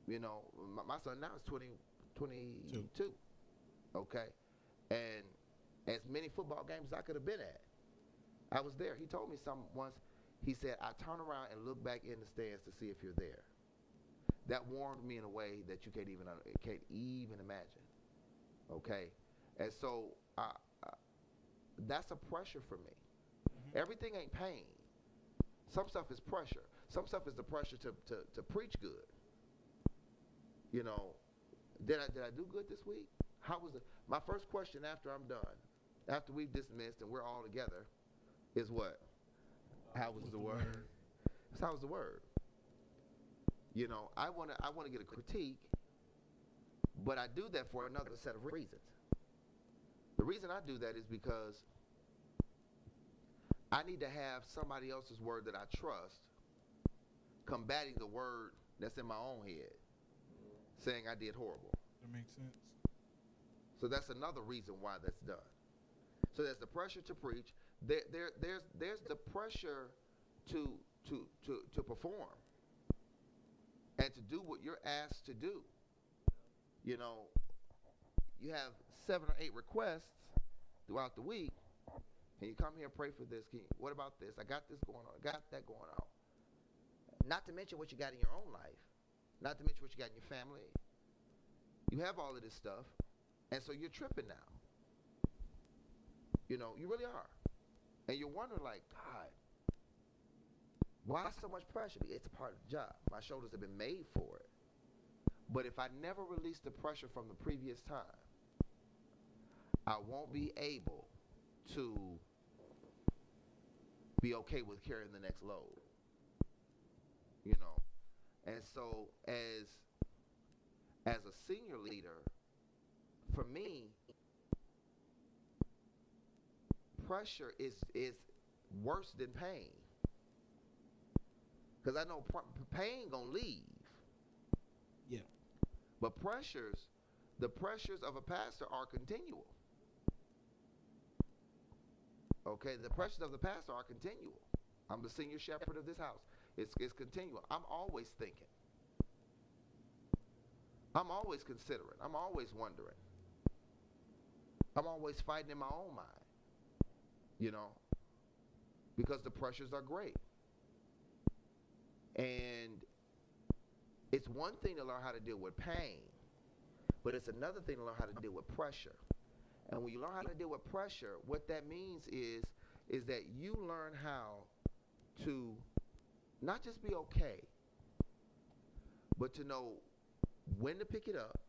You know, my son now is 22. Okay, and as many football games as I could have been at, I was there. He told me something once. He said, I turn around and look back in the stands to see if you're there. That warmed me in a way that you can't even imagine. Okay, and so that's a pressure for me. Mm-hmm. Everything ain't pain. Some stuff is pressure. Some stuff is the pressure to preach good. You know, did I do good this week? How was it? My first question after I'm done, after we've dismissed and we're all together, is what? How was the word? How was the word? You know, I wanna get a critique, but I do that for another set of reasons. The reason I do that is because I need to have somebody else's word that I trust combating the word that's in my own head, saying I did horrible. That makes sense. So that's another reason why that's done. So there's the pressure to preach. There's the pressure to perform and to do what you're asked to do. You know, you have 7 or 8 requests throughout the week. Can you come here and pray for this? What about this? I got this going on. I got that going on. Not to mention what you got in your own life. Not to mention what you got in your family. You have all of this stuff, and so you're tripping now. You know, you really are. And you're wondering, like, God, why so much pressure? It's a part of the job. My shoulders have been made for it. But if I never release the pressure from the previous time, I won't be able to be okay with carrying the next load. You know, and so as a senior leader, for me, pressure is worse than pain. Because I know pain gonna leave. Yeah. But the pressures of a pastor are continual. Okay, the pressures of the pastor are continual. I'm the senior shepherd of this house. It's continual. I'm always thinking. I'm always considering. I'm always wondering. I'm always fighting in my own mind. You know, because the pressures are great. And it's one thing to learn how to deal with pain, but it's another thing to learn how to deal with pressure. And when you learn how to deal with pressure, what that means is that you learn how to not just be okay, but to know when to pick it up,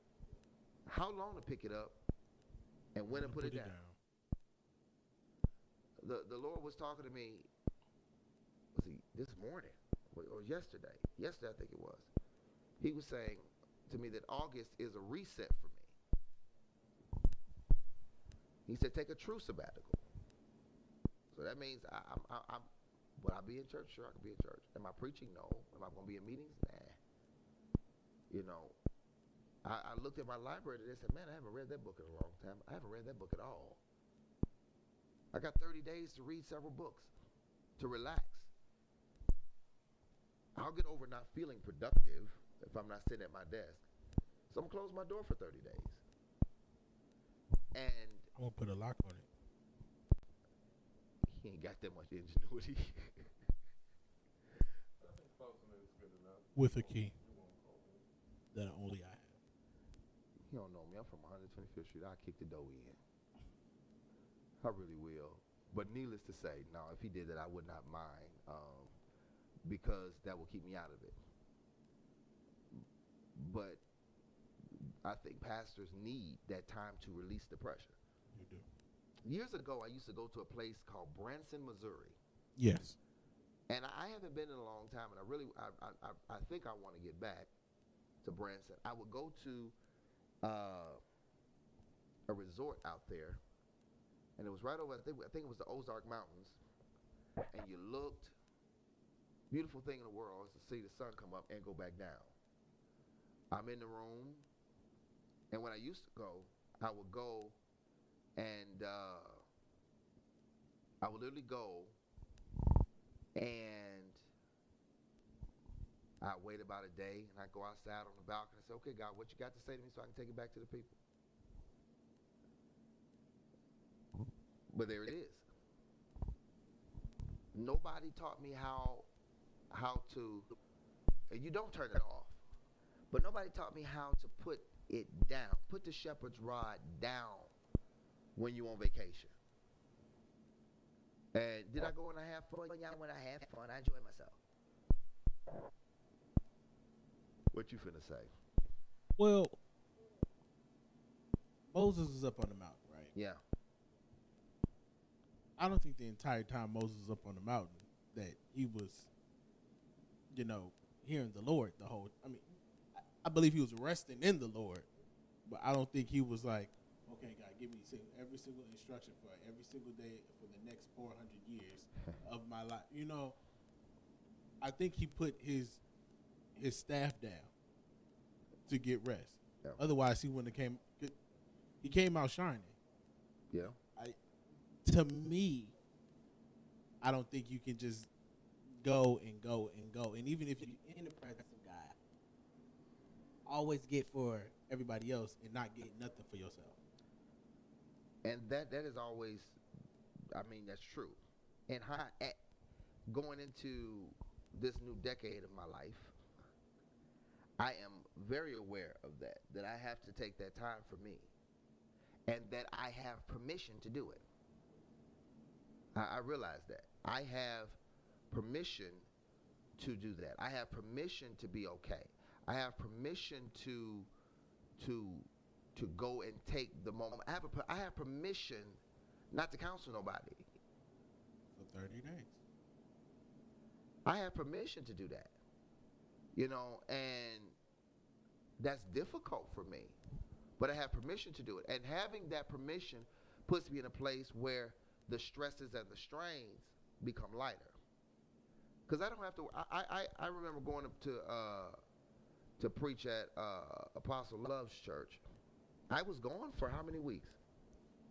how long to pick it up, and when to put it down. The Lord was talking to me, this morning or yesterday? Yesterday, I think it was. He was saying to me that August is a reset for me. He said, take a true sabbatical. So that means will I be in church? Sure, I can be in church. Am I preaching? No. Am I going to be in meetings? Nah. You know, I looked at my library today and said, man, I haven't read that book in a long time. I haven't read that book at all. I got 30 days to read several books, to relax. I'll get over not feeling productive if I'm not sitting at my desk. So I'm going to close my door for 30 days. And I'm gonna put a lock on it. He ain't got that much ingenuity. I think closing it is good enough. With a key that only I have. You don't know me. I'm from 125th Street. I'll kick the door in. I really will. But needless to say, no, if he did that, I would not mind, because that will keep me out of it. But I think pastors need that time to release the pressure. You do. Years ago, I used to go to a place called Branson, Missouri. Yes. And I haven't been in a long time, and I think I want to get back to Branson. I would go to a resort out there, and it was right over, I think it was the Ozark Mountains, and you looked Beautiful thing in the world is to see the sun come up and go back down. I'm in the room, and when I used to go, I would go and I would literally go and I wait about a day and I go outside on the balcony and say, okay, God, what you got to say to me so I can take it back to the people? But there it is. Nobody taught me how to, and you don't turn it off, but nobody taught me how to put it down. Put the shepherd's rod down when you're on vacation. And did I go and I have fun? Yeah, when I had fun, I enjoyed myself. What you finna say? Well, Moses was up on the mountain, right? Yeah. I don't think the entire time Moses was up on the mountain that he was, hearing the Lord the whole. I mean, I believe he was resting in the Lord, but I don't think he was like, okay, God, give me every single instruction for every single day for the next 400 years of my life. I think he put his staff down to get rest. Yeah. Otherwise, he wouldn't have came. He came out shining. Yeah. To me, I don't think you can just go and go and go. And even if you're in the presence of God, always get for everybody else and not get nothing for yourself. And that is always, that's true. And going into this new decade of my life, I am very aware of that I have to take that time for me, and that I have permission to do it. I realize that. I have permission to do that. I have permission to be okay. I have permission to go and take the moment. I have permission not to counsel nobody. For 30 days. I have permission to do that. And that's difficult for me. But I have permission to do it. And having that permission puts me in a place where the stresses and the strains become lighter. Because I don't have to. I remember going up to preach at Apostle Love's church. I was gone for how many weeks?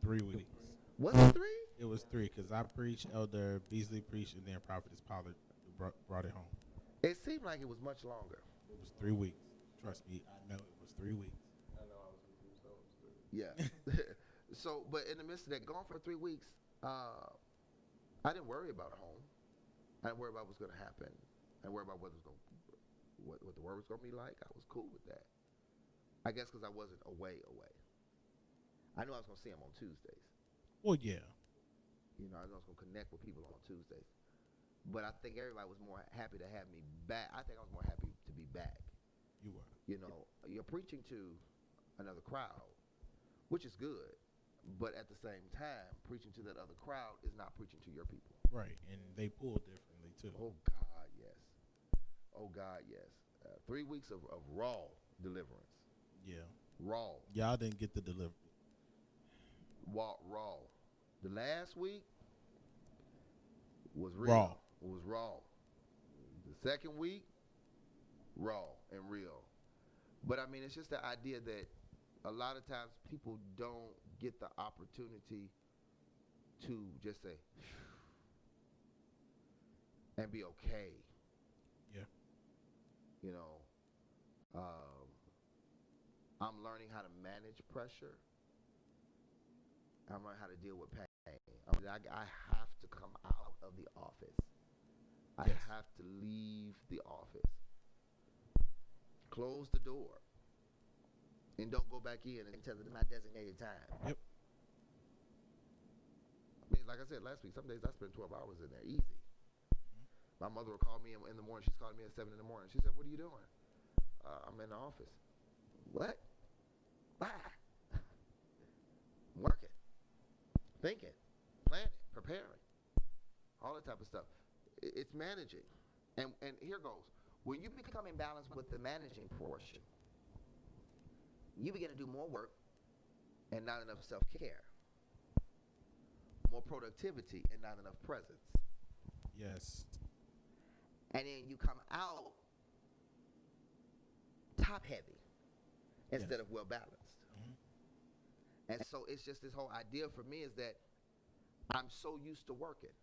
3 weeks. Was it 3? It was 3 because I preached, Elder Beasley preached, and then Prophetess Pollard brought it home. It seemed like it was much longer. It was 3 weeks. Trust me, I know it was 3 weeks. I know I was with you, so it was 3. Yeah. So, but in the midst of that, gone for 3 weeks, I didn't worry about home. I didn't worry about what's going to happen. I didn't worry about what the word was going to be like. I was cool with that. I guess because I wasn't away. I knew I was going to see him on Tuesdays. Well, yeah. I knew I was going to connect with people on Tuesdays. But I think everybody was more happy to have me back. I think I was more happy to be back. You were. You're preaching to another crowd, which is good. But at the same time, preaching to that other crowd is not preaching to your people. Right, and they pull differently, too. Oh, God, yes. Oh, God, yes. 3 weeks of raw deliverance. Yeah. Raw. Y'all didn't get the delivery. Raw. The last week was real. Raw. It was raw. The second week, raw and real. But, it's just the idea that a lot of times people don't get the opportunity to just say, and be okay. Yeah. I'm learning how to manage pressure. I'm learning how to deal with pain. I have to come out of the office. I Yes. have to leave the office. Close the door. And don't go back in until my designated time. Yep. Like I said last week, some days I spend 12 hours in there, easy. My mother would call me in the morning. She's calling me at 7 in the morning. She said, "What are you doing?" "I'm in the office." "What?" "Why?" "I'm working, thinking, planning, preparing, all that type of stuff. It's managing. And here goes. When you become imbalanced with the managing portion, you begin to do more work and not enough self-care. More productivity and not enough presence. Yes. and then you come out top heavy instead of well balanced. And so it's just this whole idea for me is that I'm so used to working.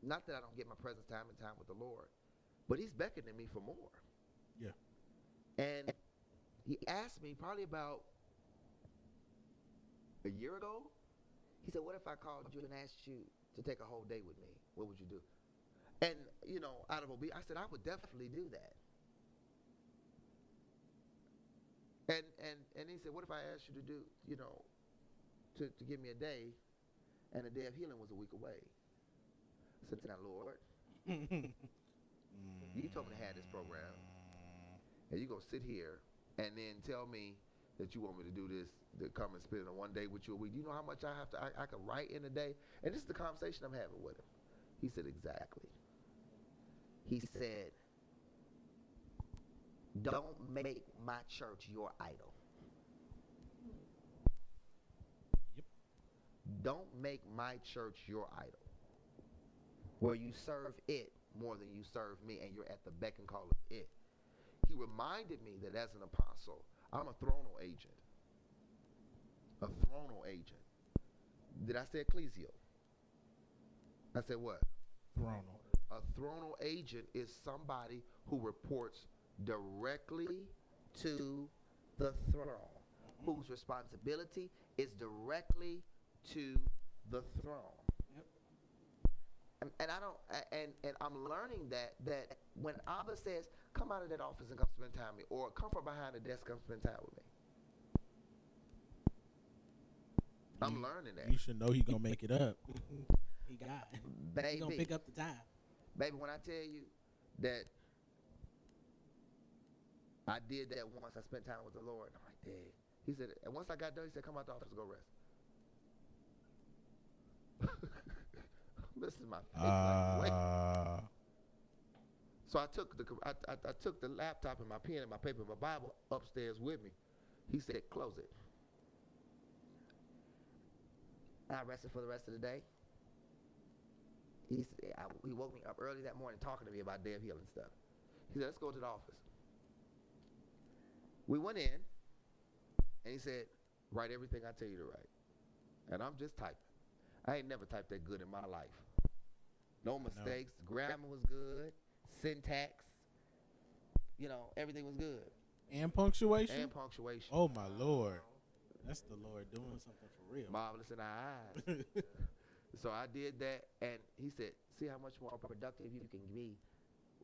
Not that I don't get my presence time and time with the Lord, but he's beckoning me for more. Yeah. And he asked me probably about a year ago. He said, what if I called you and asked you to take a whole day with me? What would you do? And, you know, out of obedience, I said, I would definitely do that. And he said, what if I asked you to do, you know, to give me a day, and the day of healing was a week away? I said, now, Lord, you told me to have this program, and you're going to sit here and then tell me that you want me to do this, to come and spend a one day with you a week. Do you know how much I have to, I can write in a day? And this is the conversation I'm having with him. He said, exactly. He said, don't make my church your idol. Yep. Don't make my church your idol, where you serve it more than you serve me, and you're at the beck and call of it. He reminded me that as an apostle, I'm a thronal agent. A thronal agent. Did I say ecclesial? I said what? Thronal. A thronal agent is somebody who reports directly to the throne, whose responsibility is directly to the throne. Yep. And I don't, and I'm learning that when Abba says, come out of that office and come spend time with me, or come from behind the desk, come spend time with me. I'm learning that. You should know he gonna make it up. He got it. Baby, He gonna pick up the time. baby, when I tell you that I did that once, I spent time with the Lord, I'm like, dang. He said, and once I got done, he said, come out the office and go rest. This is my face like, wait. So I took the laptop and my pen and my paper and my Bible upstairs with me. He said, close it. I rested for the rest of the day. He woke me up early that morning talking to me about day of healing stuff. He said, let's go to the office. We went in, and he said, write everything I tell you to write. And I'm just typing. I ain't never typed that good in my life. No mistakes. No. Grammar was good. Syntax. You know, everything was good. And punctuation? And punctuation. Oh, my Lord. That's the Lord doing something for real. Marvelous in our eyes. So I did that, and he said, see how much more productive you can be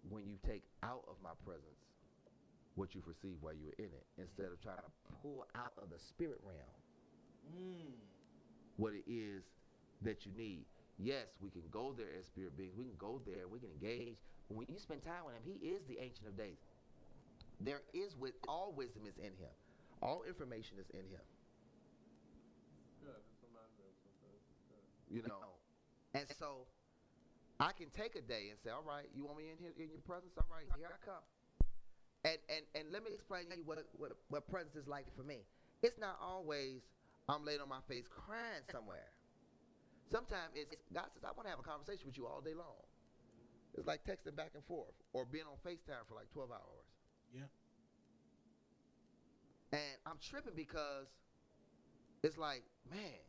when you take out of my presence what you've received while you were in it, instead of trying to pull out of the spirit realm what it is that you need. Yes, we can go there as spirit beings. We can go there. We can engage. When you spend time with him, he is the Ancient of Days. There is, all wisdom is in him. All information is in him. Good. It's reminds me of something. Good. You know, and so I can take a day and say, all right, you want me in here in your presence? All right, here I come. And let me explain to you what presence is like for me. It's not always I'm laying on my face crying somewhere. Sometimes it's God says, I want to have a conversation with you all day long. It's like texting back and forth or being on FaceTime for like 12 hours. Yeah. And I'm tripping because it's like, man,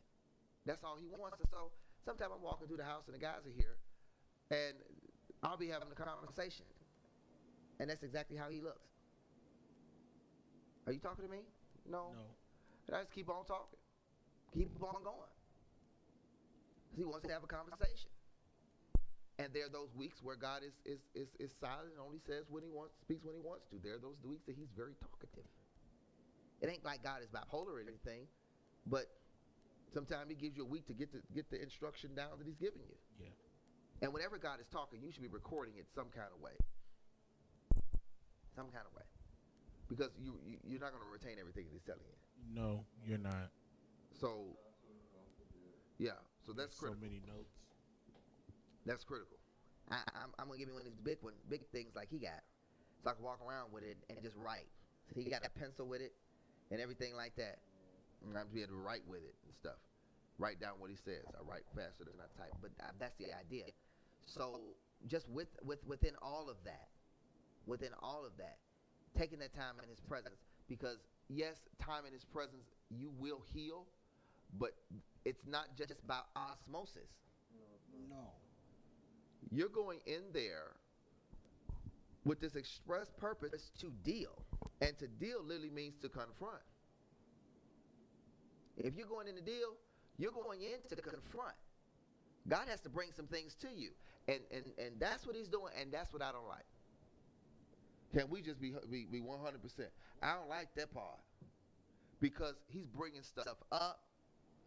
that's all he wants. And so sometimes I'm walking through the house and the guys are here, and I'll be having a conversation. And that's exactly how he looks. Are you talking to me? No. No. And I just keep on talking. Keep on going. He wants to have a conversation. And there are those weeks where God is silent and only says when he wants, speaks when he wants to. There are those weeks that he's very talkative. It ain't like God is bipolar or anything, but sometimes he gives you a week to get the instruction down that he's giving you. Yeah. And whenever God is talking, you should be recording it some kind of way. Some kind of way. Because you're not going to retain everything that he's telling you. No, you're not. So, yeah. So that's so critical. many notes. That's critical. I'm going to give you one of these big things like he got. So I can walk around with it and just write. So he got that pencil with it and everything like that. And I'm be able to write with it and stuff. Write down what he says. I write faster than I type. But that's the idea. So just within all of that, taking that time in His presence, because yes, time in His presence, you will heal, but it's not just about osmosis. No. You're going in there with this express purpose to deal, and to deal literally means to confront. If you're going in to deal, you're going in to confront. God has to bring some things to you, and that's what He's doing, and that's what I don't like. Can we just be 100%? I don't like that part, because He's bringing stuff up.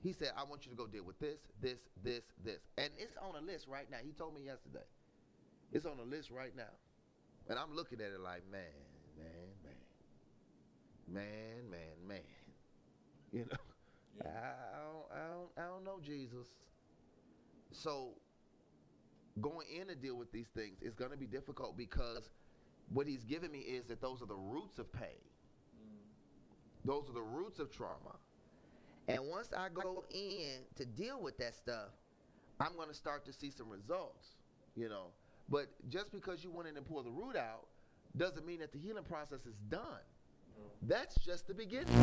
He said, I want you to go deal with this, this, this, this. And it's on a list right now. He told me yesterday. It's on a list right now. And I'm looking at it like, man. You know, I don't know, Jesus. So going in to deal with these things is going to be difficult, because what He's given me is that those are the roots of pain. Those are the roots of trauma. And once I go in to deal with that stuff, I'm going to start to see some results, you know. But just because you went in and pulled the root out doesn't mean that the healing process is done. That's just the beginning.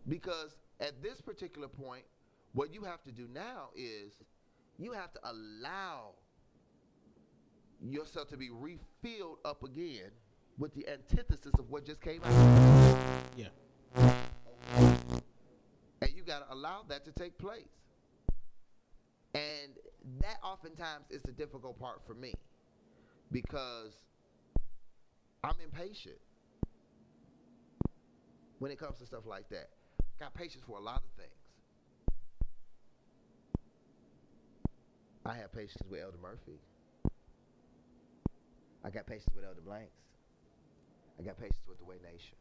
Because at this particular point, what you have to do now is you have to allow yourself to be refilled up again with the antithesis of what just came out. Yeah. And you got to allow that to take place. And that oftentimes is the difficult part for me, because I'm impatient when it comes to stuff like that. Got patience for a lot of things. I have patience with Elder Murphy. I got patience with Elder Blanks. I got patience with the Way Nation.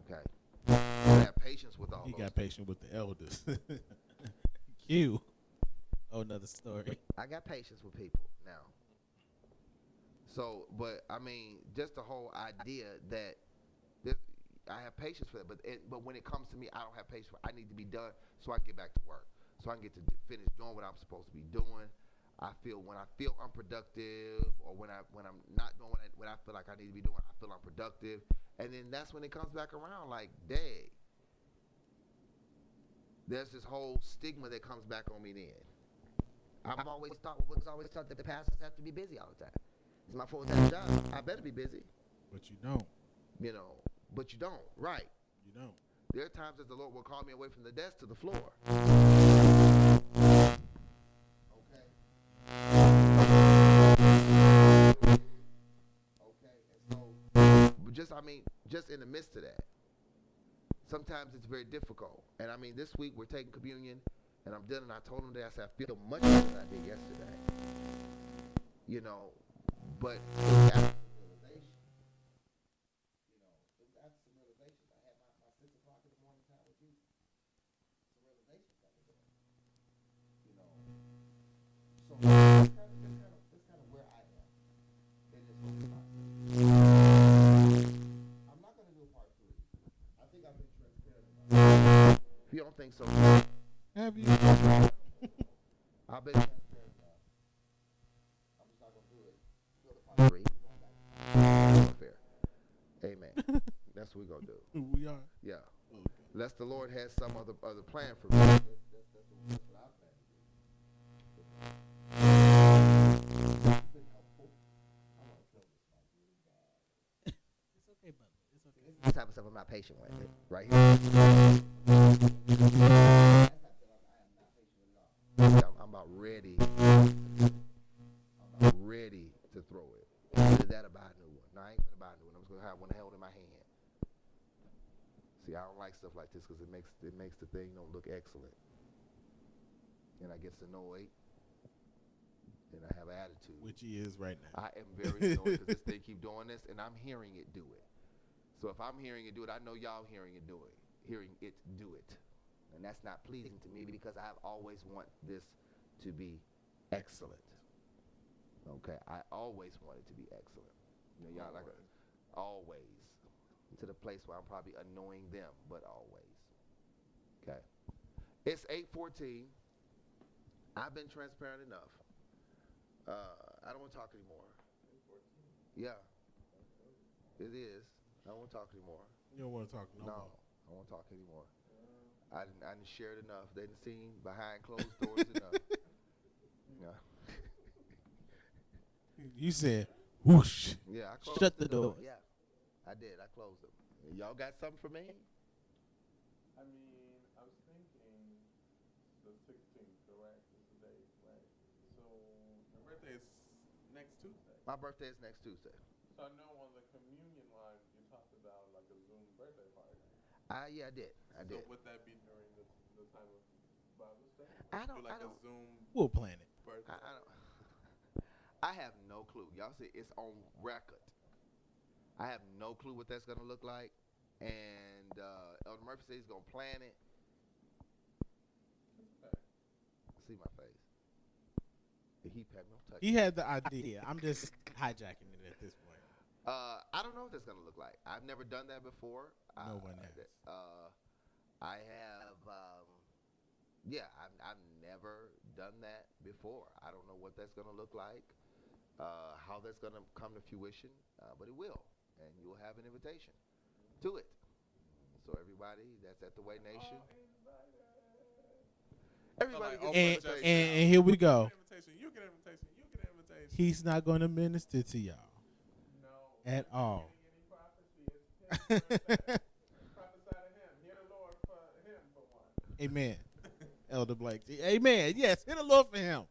Okay. I have patience with all He those got things. patient with the elders. Q. Oh, another story. I got patience with people now. So, but I mean, just the whole idea that I have patience for that, but when it comes to me, I don't have patience for it. I need to be done so I can get back to work, so I can get to finish doing what I'm supposed to be doing. When I feel unproductive, or when I'm not doing what I feel like I need to be doing, I feel unproductive, and then that's when it comes back around. Like, dang, there's this whole stigma that comes back on me then. I've always thought that the pastors have to be busy all the time. It's my full-time job. I better be busy. But you don't. You know, but you don't. Right. You don't. There are times that the Lord will call me away from the desk to the floor. Okay. And so, but just in the midst of that, sometimes it's very difficult. And I mean, this week we're taking communion, and I'm done, and I told him that I said, I feel much better than I did yesterday. You know, but it's after some realization. You know, it was after some realization. I had my 6 o'clock in the morning time with you. Some realization got to go. You know, so that's kind of where I am in this whole process. I'm not going to do part 3. I think I've been transparent enough. If you don't think so, Have you? I've been transparent enough. I'm just not going to do it. Go to part 3. Fair. Amen. That's what we're going to do. We are. Yeah. Okay. Unless the Lord has some other plan for me. That's what I plan to do. It's been helpful. I want to kill this mic really bad. It's okay, brother. It's okay. This is the type of stuff I'm not patient with. Right here. That's not that I am not patient with at all. I'm about ready. To throw it. Either that or buy a new one. No, I ain't gonna buy a new one. I'm just gonna have one held in my hand. See, I don't like stuff like this because it makes the thing don't look excellent. And I get annoyed. And I have an attitude. Which he is right now. I am very annoyed because this thing keep doing this, and I'm hearing it do it. So if I'm hearing it do it, I know y'all hearing it do it. And that's not pleasing to me, because I've always want this to be excellent. Okay, I always want it to be excellent. You know, y'all always. To the place where I'm probably annoying them, but always. Okay. It's 8:14. I've been transparent enough. I don't want to talk anymore. Yeah, it is. I don't want to talk anymore. You don't want to talk no No, more. I don't want to talk anymore. I didn't share it enough. They didn't seen behind closed doors enough. Yeah. You said, whoosh. Yeah, I closed Shut the them. doors. Yeah, I did. I closed them. Y'all got something for me? I mean, I was thinking the 16th, correct? Is the date, right? So your birthday is next Tuesday. My birthday is next Tuesday. So I know on the communion line you talked about like a Zoom birthday party. Yeah, I did. I did. So would that be during the time of Bible study? I don't- Do like I don't- a Zoom We'll plan it. birthday. I don't. I have no clue. Y'all say it's on record. I have no clue what that's gonna look like, and Elder Murphy says he's gonna plan it. Okay. See my face. He had no touch. He had the idea. I'm just hijacking it at this point. I don't know what that's gonna look like. I've never done that before. No one has. I have. Yeah, I've never done that before. I don't know what that's gonna look like. How that's gonna come to fruition, but it will, and you'll have an invitation to it. So everybody that's at the Way Nation, everybody So like gets open an invitation. invitation. And here we go. Invitation. You get an invitation. You get an invitation. He's not going to minister to y'all No. at all. Any prophecy, it's him. Prophesy to him. Hear the Lord for him for one. Amen. Elder Blake. Amen. Yes, hit the Lord for him.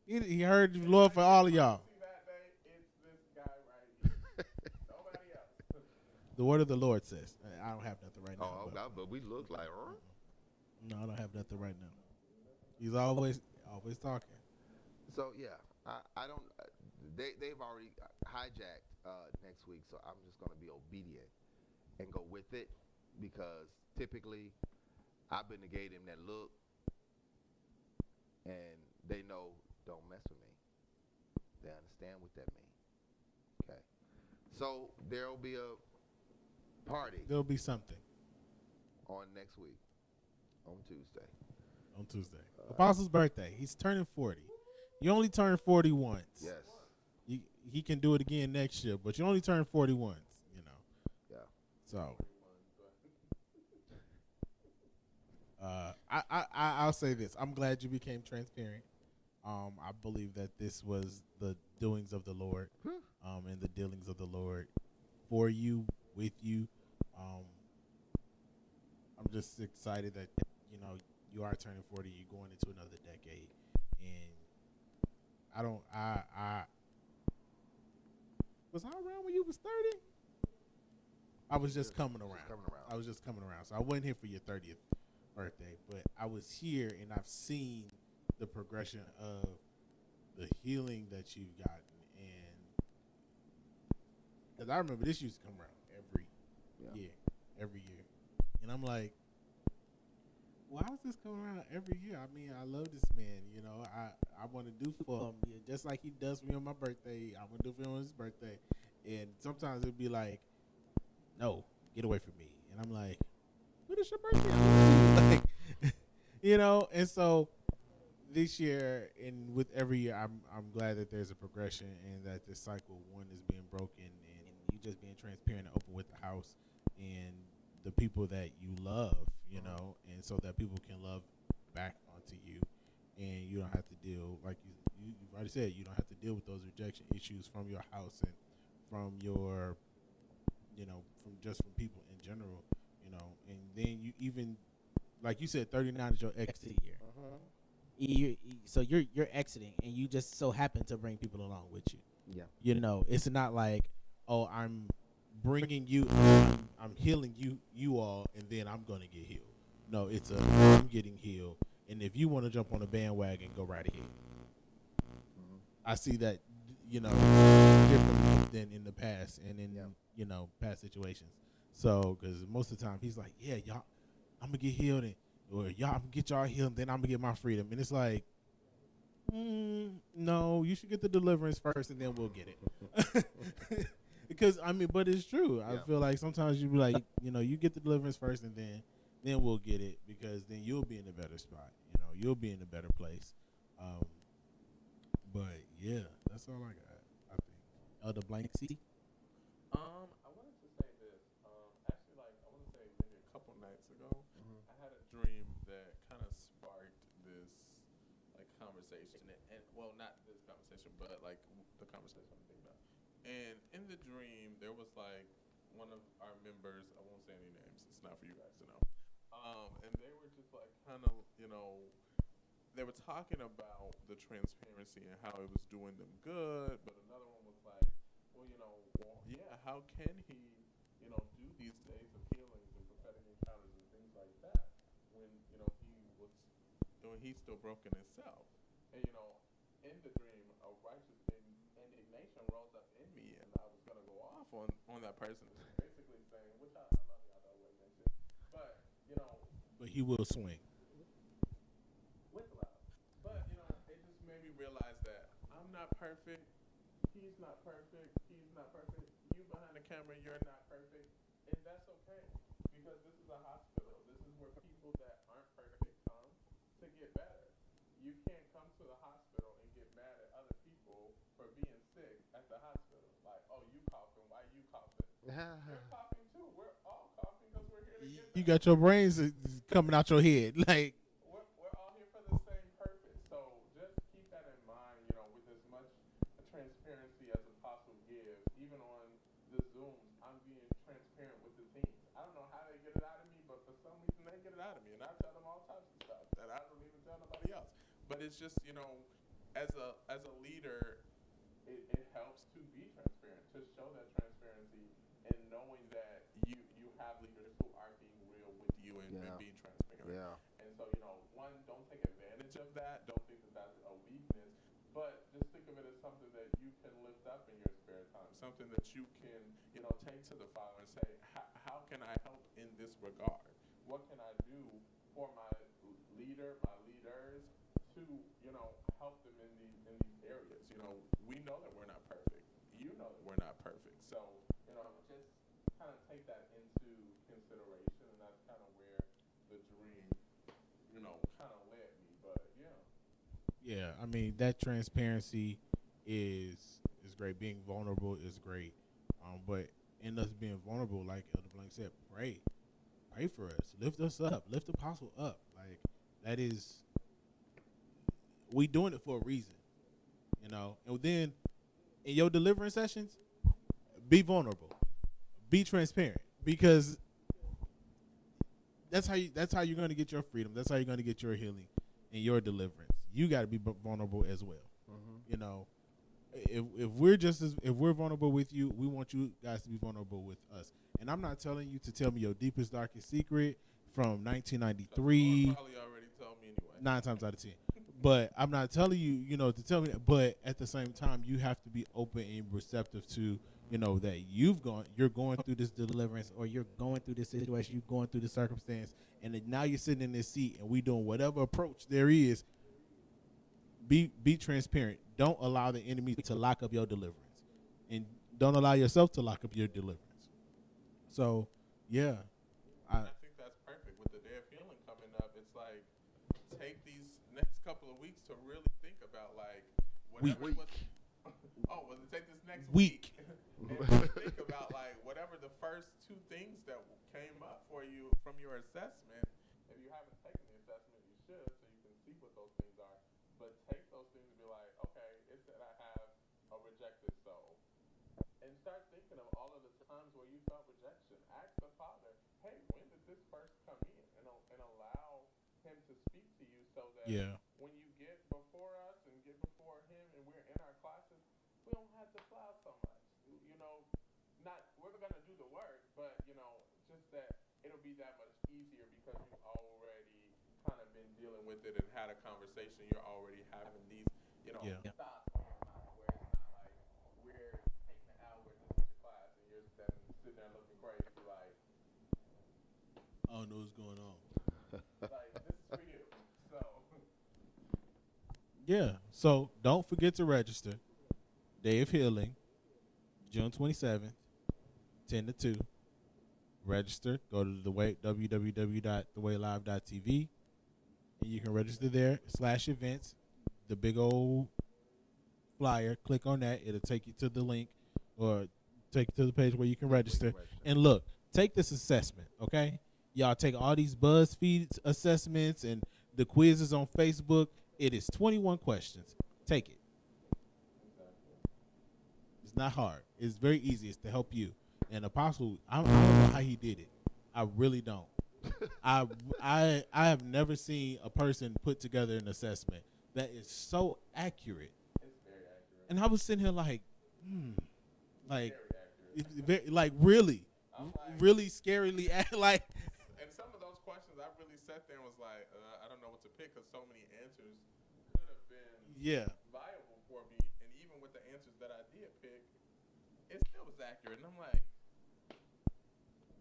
He heard the Lord for all of y'all. See that day, it's this guy right here. Nobody else. The word of the Lord says. I don't have nothing right now. Oh, but we look like, No, I don't have nothing right now. He's always talking. So yeah, I don't. They've already hijacked next week, so I'm just gonna be obedient and go with it because typically I've been to gave them that look, and they know don't mess with me. They understand what that means. Okay, so there'll be a party There'll be something on next week on Tuesday. on Tuesday. Apostle's birthday. He's turning 40. You only turn 40 once. Yes. He can do it again next year, but you only turn 40 once, you know. Yeah. So I'll say this. I'm glad you became transparent. I believe that this was the doings of the Lord, and the dealings of the Lord for you, with you. I'm just excited that, you know, you are turning 40, you're going into another decade. And was I around when you was 30? I was just coming around. I was just coming around. So I wasn't here for your 30th birthday, but I was here and I've seen the progression of the healing that you've gotten. And because I remember this used to come around every year. And I'm like, why is this coming around every year? I mean, I love this man. You know, I want to do for him, just like he does for me on my birthday. I want to do for him on his birthday. And sometimes it'd be like, no, get away from me. And I'm like, when is your birthday? Like, you know. And so this year, and with every year, I'm glad that there's a progression and that this cycle one is being broken, and you just being transparent and open with the house and the people that you love, you know, and so that people can love back onto you, and you don't have to deal, like you've already said, you don't have to deal with those rejection issues from your house and from your, you know, from people in general, you know. And then you even, like you said, 39 is your exit year. So you're exiting, and you just so happen to bring people along with you. Yeah. You know, it's not like, oh, I'm Bringing you, I'm healing you all, and then I'm gonna get healed. No, it's I'm getting healed, and if you want to jump on the bandwagon, go right ahead. I see that, you know, differently than in the past and in you know, past situations. So, because most of the time he's like, yeah, y'all, I'm gonna get healed, or y'all, I'm gonna get y'all healed, and then I'm gonna get my freedom, and it's like, no, you should get the deliverance first, and then we'll get it. Because I mean, but it's true. I feel like sometimes you be like, you know, you get the deliverance first, and then we'll get it, because then you'll be in a better spot. You know, you'll be in a better place. But yeah, that's all I got. I think. Elder Blank C. I wanted to say this. Actually, like I want to say maybe a couple nights ago, I had a dream that kind of sparked this like conversation, and well, not this conversation, but like the conversation I'm thinking about. And in the dream, there was like one of our members. I won't say any names. It's not for you guys to know. And they were just like kind of, they were talking about the transparency and how it was doing them good, but another one was like, well, yeah, how can he, do these days of healings and prophetic encounters and things like that when, he's still broken himself. And, in the dream, a righteous indignation rose up in me, and I was going to go off on that person, basically saying, which I love y'all, by the way, mention, but, But he will swing. with love. But, it just made me realize that I'm not perfect. He's not perfect. He's not perfect. You behind the camera, you're not perfect. And that's okay. Because this is a hospital. This is where people that aren't perfect come to get better. You can't come to the hospital and get mad at other people for being sick at the hospital. Like, oh, you coughing. Why you coughing? You're coughing too. We're all coughing because we're here to get better. You got your brains coming out your head. Like, We're all here for the same purpose. So just keep that in mind, with as much transparency as Apostle gives. Even on the Zooms, I'm being transparent with the team. I don't know how they get it out of me, but for some reason they get it out of me. And I tell them all types of stuff that I don't even tell nobody else. But it's just, as a leader, it helps to be transparent, to show that transparency and knowing that you have leaders who are being real with you and being transparent. Yeah. And so, one, don't take advantage of that. Don't think that that's a weakness. But just think of it as something that you can lift up in your spare time. Something that you can, take to the Father and say, how can I help in this regard? What can I do for my leader, my leaders, to, help them in these areas? We know that we're not perfect. You know that we're not perfect. So, just kind of take that into consideration, and that's kind of where the dream, kind of led me. But yeah. yeah, I mean that transparency is great. Being vulnerable is great. But in us being vulnerable, like Elder Blank said, pray for us, lift us up, lift the apostle up. Like that is, we doing it for a reason, And then in your deliverance sessions, be vulnerable, be transparent, because that's how you're going to get your freedom. That's how you're going to get your healing and your deliverance. You got to be vulnerable as well. If we're vulnerable with you, we want you guys to be vulnerable with us. And I'm not telling you to tell me your deepest, darkest secret from 1993. Probably already told me anyway. 9 times out of 10. But I'm not telling you, to tell me that. But at the same time, you have to be open and receptive to, that you're going through this deliverance, or you're going through this situation, you're going through this circumstance, and now you're sitting in this seat, and we doing whatever approach there is. Be transparent. Don't allow the enemy to lock up your deliverance, and don't allow yourself to lock up your deliverance. So, yeah. I think that's perfect. With the Day of Healing coming up, it's like take these next couple of weeks to really think about whatever take this next week and think about whatever the first 2 things that came up for you from your assessment. If you haven't taken the assessment, you should, so you can see what those things are. But take those things and be like, okay, it said I have a rejected soul. And start thinking of all of the times where you felt rejection. Ask the Father, hey, when did this first come in? And allow him to speak to you so that when you get before us and get before him and we're in our classes, we don't have to cloud so much. We're going to do the work, but, just that it'll be that much easier because you've already kind of been dealing with it and had a conversation. You're already having these, thoughts on your mind where it's not like we're taking an hour to teach a class and you're sitting there looking crazy like, I don't know what's going on. like, this is for you. So. Yeah. So don't forget to register. Day of Healing, June 27th, 10 to 2. Register. Go to www.thewaylive.tv, and you can register there /events. The big old flyer. Click on that. It'll take you to the link or take you to the page where you can register. register. And look, take this assessment, okay? Y'all take all these BuzzFeed assessments and the quizzes on Facebook. It is 21 questions. Take it. It's not hard. It's very easy. It's to help you. And Apostle, I don't know how he did it. I really don't. I have never seen a person put together an assessment that is so accurate. It's very accurate. And I was sitting here like, like, Very accurate. like really, I'm like- really scarily like. And some of those questions, I really sat there and was like, I don't know what to pick because so many answers could have been Yeah. viable for me. And even with the answers that I did pick, it still was accurate. And I'm like,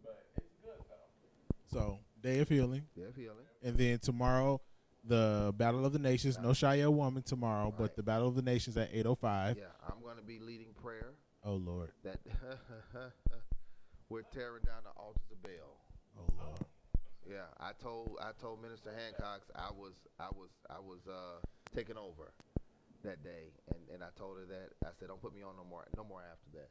but it's good though. So Day of Healing, Yeah, feeling. and then tomorrow, the Battle of the Nations. No Shia woman tomorrow, but Right. the Battle of the Nations at 8:05. Yeah, I'm going to be leading prayer Oh Lord. that we're tearing down the altars of Baal. Oh Lord. Yeah, I told Minister Hancock I was taking over that day, and I told her that I said don't put me on no more after that.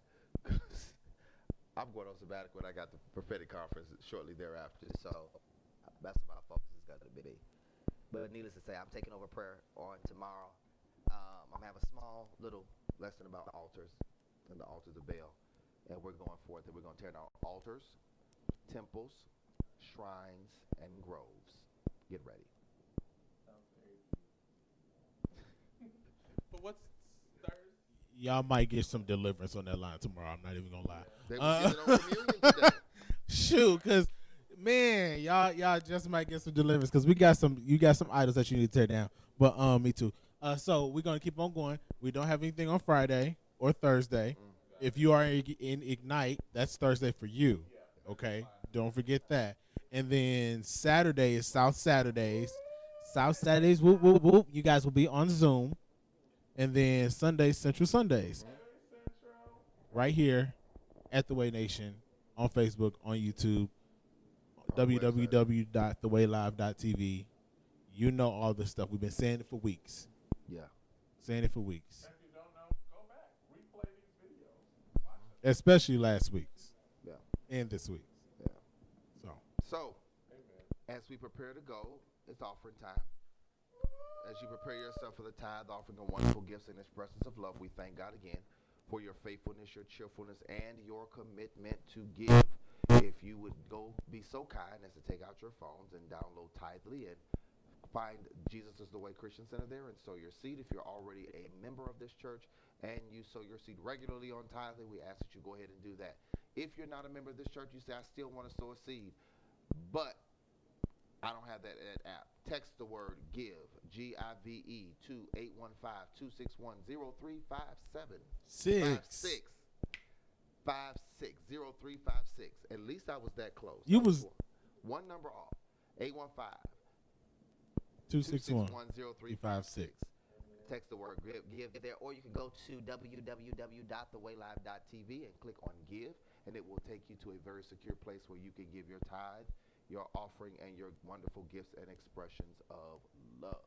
I'm going on sabbatical and I got the prophetic conference shortly thereafter, so that's my focus is got to be. But needless to say, I'm taking over prayer on tomorrow. I'm gonna have a small little lesson about altars and the altars of Baal, and we're going forth and we're gonna tear down altars, temples, shrines, and groves. Get ready. Sounds very deep. But what's Thursday? Y'all might get some deliverance on that line tomorrow. I'm not even gonna lie. They were giving on communion today. Shoot, cause man, y'all just might get some deliverance because you got some idols that you need to tear down. But me too. So we're gonna keep on going. We don't have anything on Friday or Thursday. If you are in Ignite, that's Thursday for you. Okay, don't forget that. And then Saturday is South Saturdays. South Saturdays, whoop whoop whoop. You guys will be on Zoom. And then Sundays, Central Sundays, right here at The Way Nation on Facebook, on YouTube, www.thewaylive.tv. You know all this stuff. We've been saying it for weeks. Yeah. Saying it for weeks. If you don't know, go back, replay these videos, watch them. Especially last week's Yeah. and this week's. Yeah. So, So, Amen. as we prepare to go, it's offering time. As you prepare yourself for the tithe, offering of wonderful gifts and expressions of love, we thank God again for your faithfulness, your cheerfulness, and your commitment to give. If you would go be so kind as to take out your phones and download Tithely and find Jesus is the Way Christian Center there and sow your seed. If you're already a member of this church and you sow your seed regularly on Tithely, we ask that you go ahead and do that. If you're not a member of this church, you say, I still want to sow a seed, but I don't have that app. Text the word GIVE, GIVE, to 815-261-0357. 56. At least I was that close. You That was- one number off. 261-356. Text the word give there, or you can go to www.thewaylive.tv and click on give, and it will take you to a very secure place where you can give your tithe, your offering, and your wonderful gifts and expressions of love.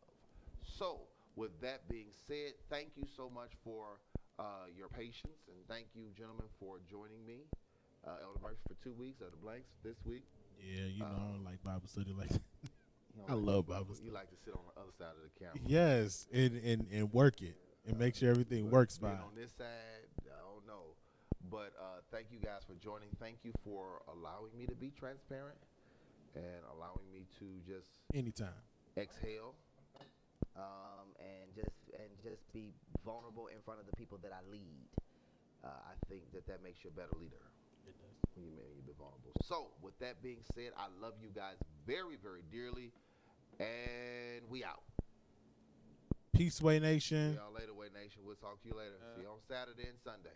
So, with that being said, thank you so much for your patience, and thank you, gentlemen, for joining me. Elder Murphy for 2 weeks, Elder Blanks this week. Yeah, you know, I don't like Bible study like that. You I love Bible You study. like to sit on the other side of the camera. Yes, and work it and make sure everything works Being fine. on this side, I don't know. But thank you guys for joining. Thank you for allowing me to be transparent and allowing me to just Anytime. exhale and just be vulnerable in front of the people that I lead. I think that makes you a better leader It does. when you be vulnerable. So, with that being said, I love you guys very, very dearly, and we out. Peace, Way See Nation. y'all later, Way Nation. We'll talk to you later. See you on Saturday and Sunday.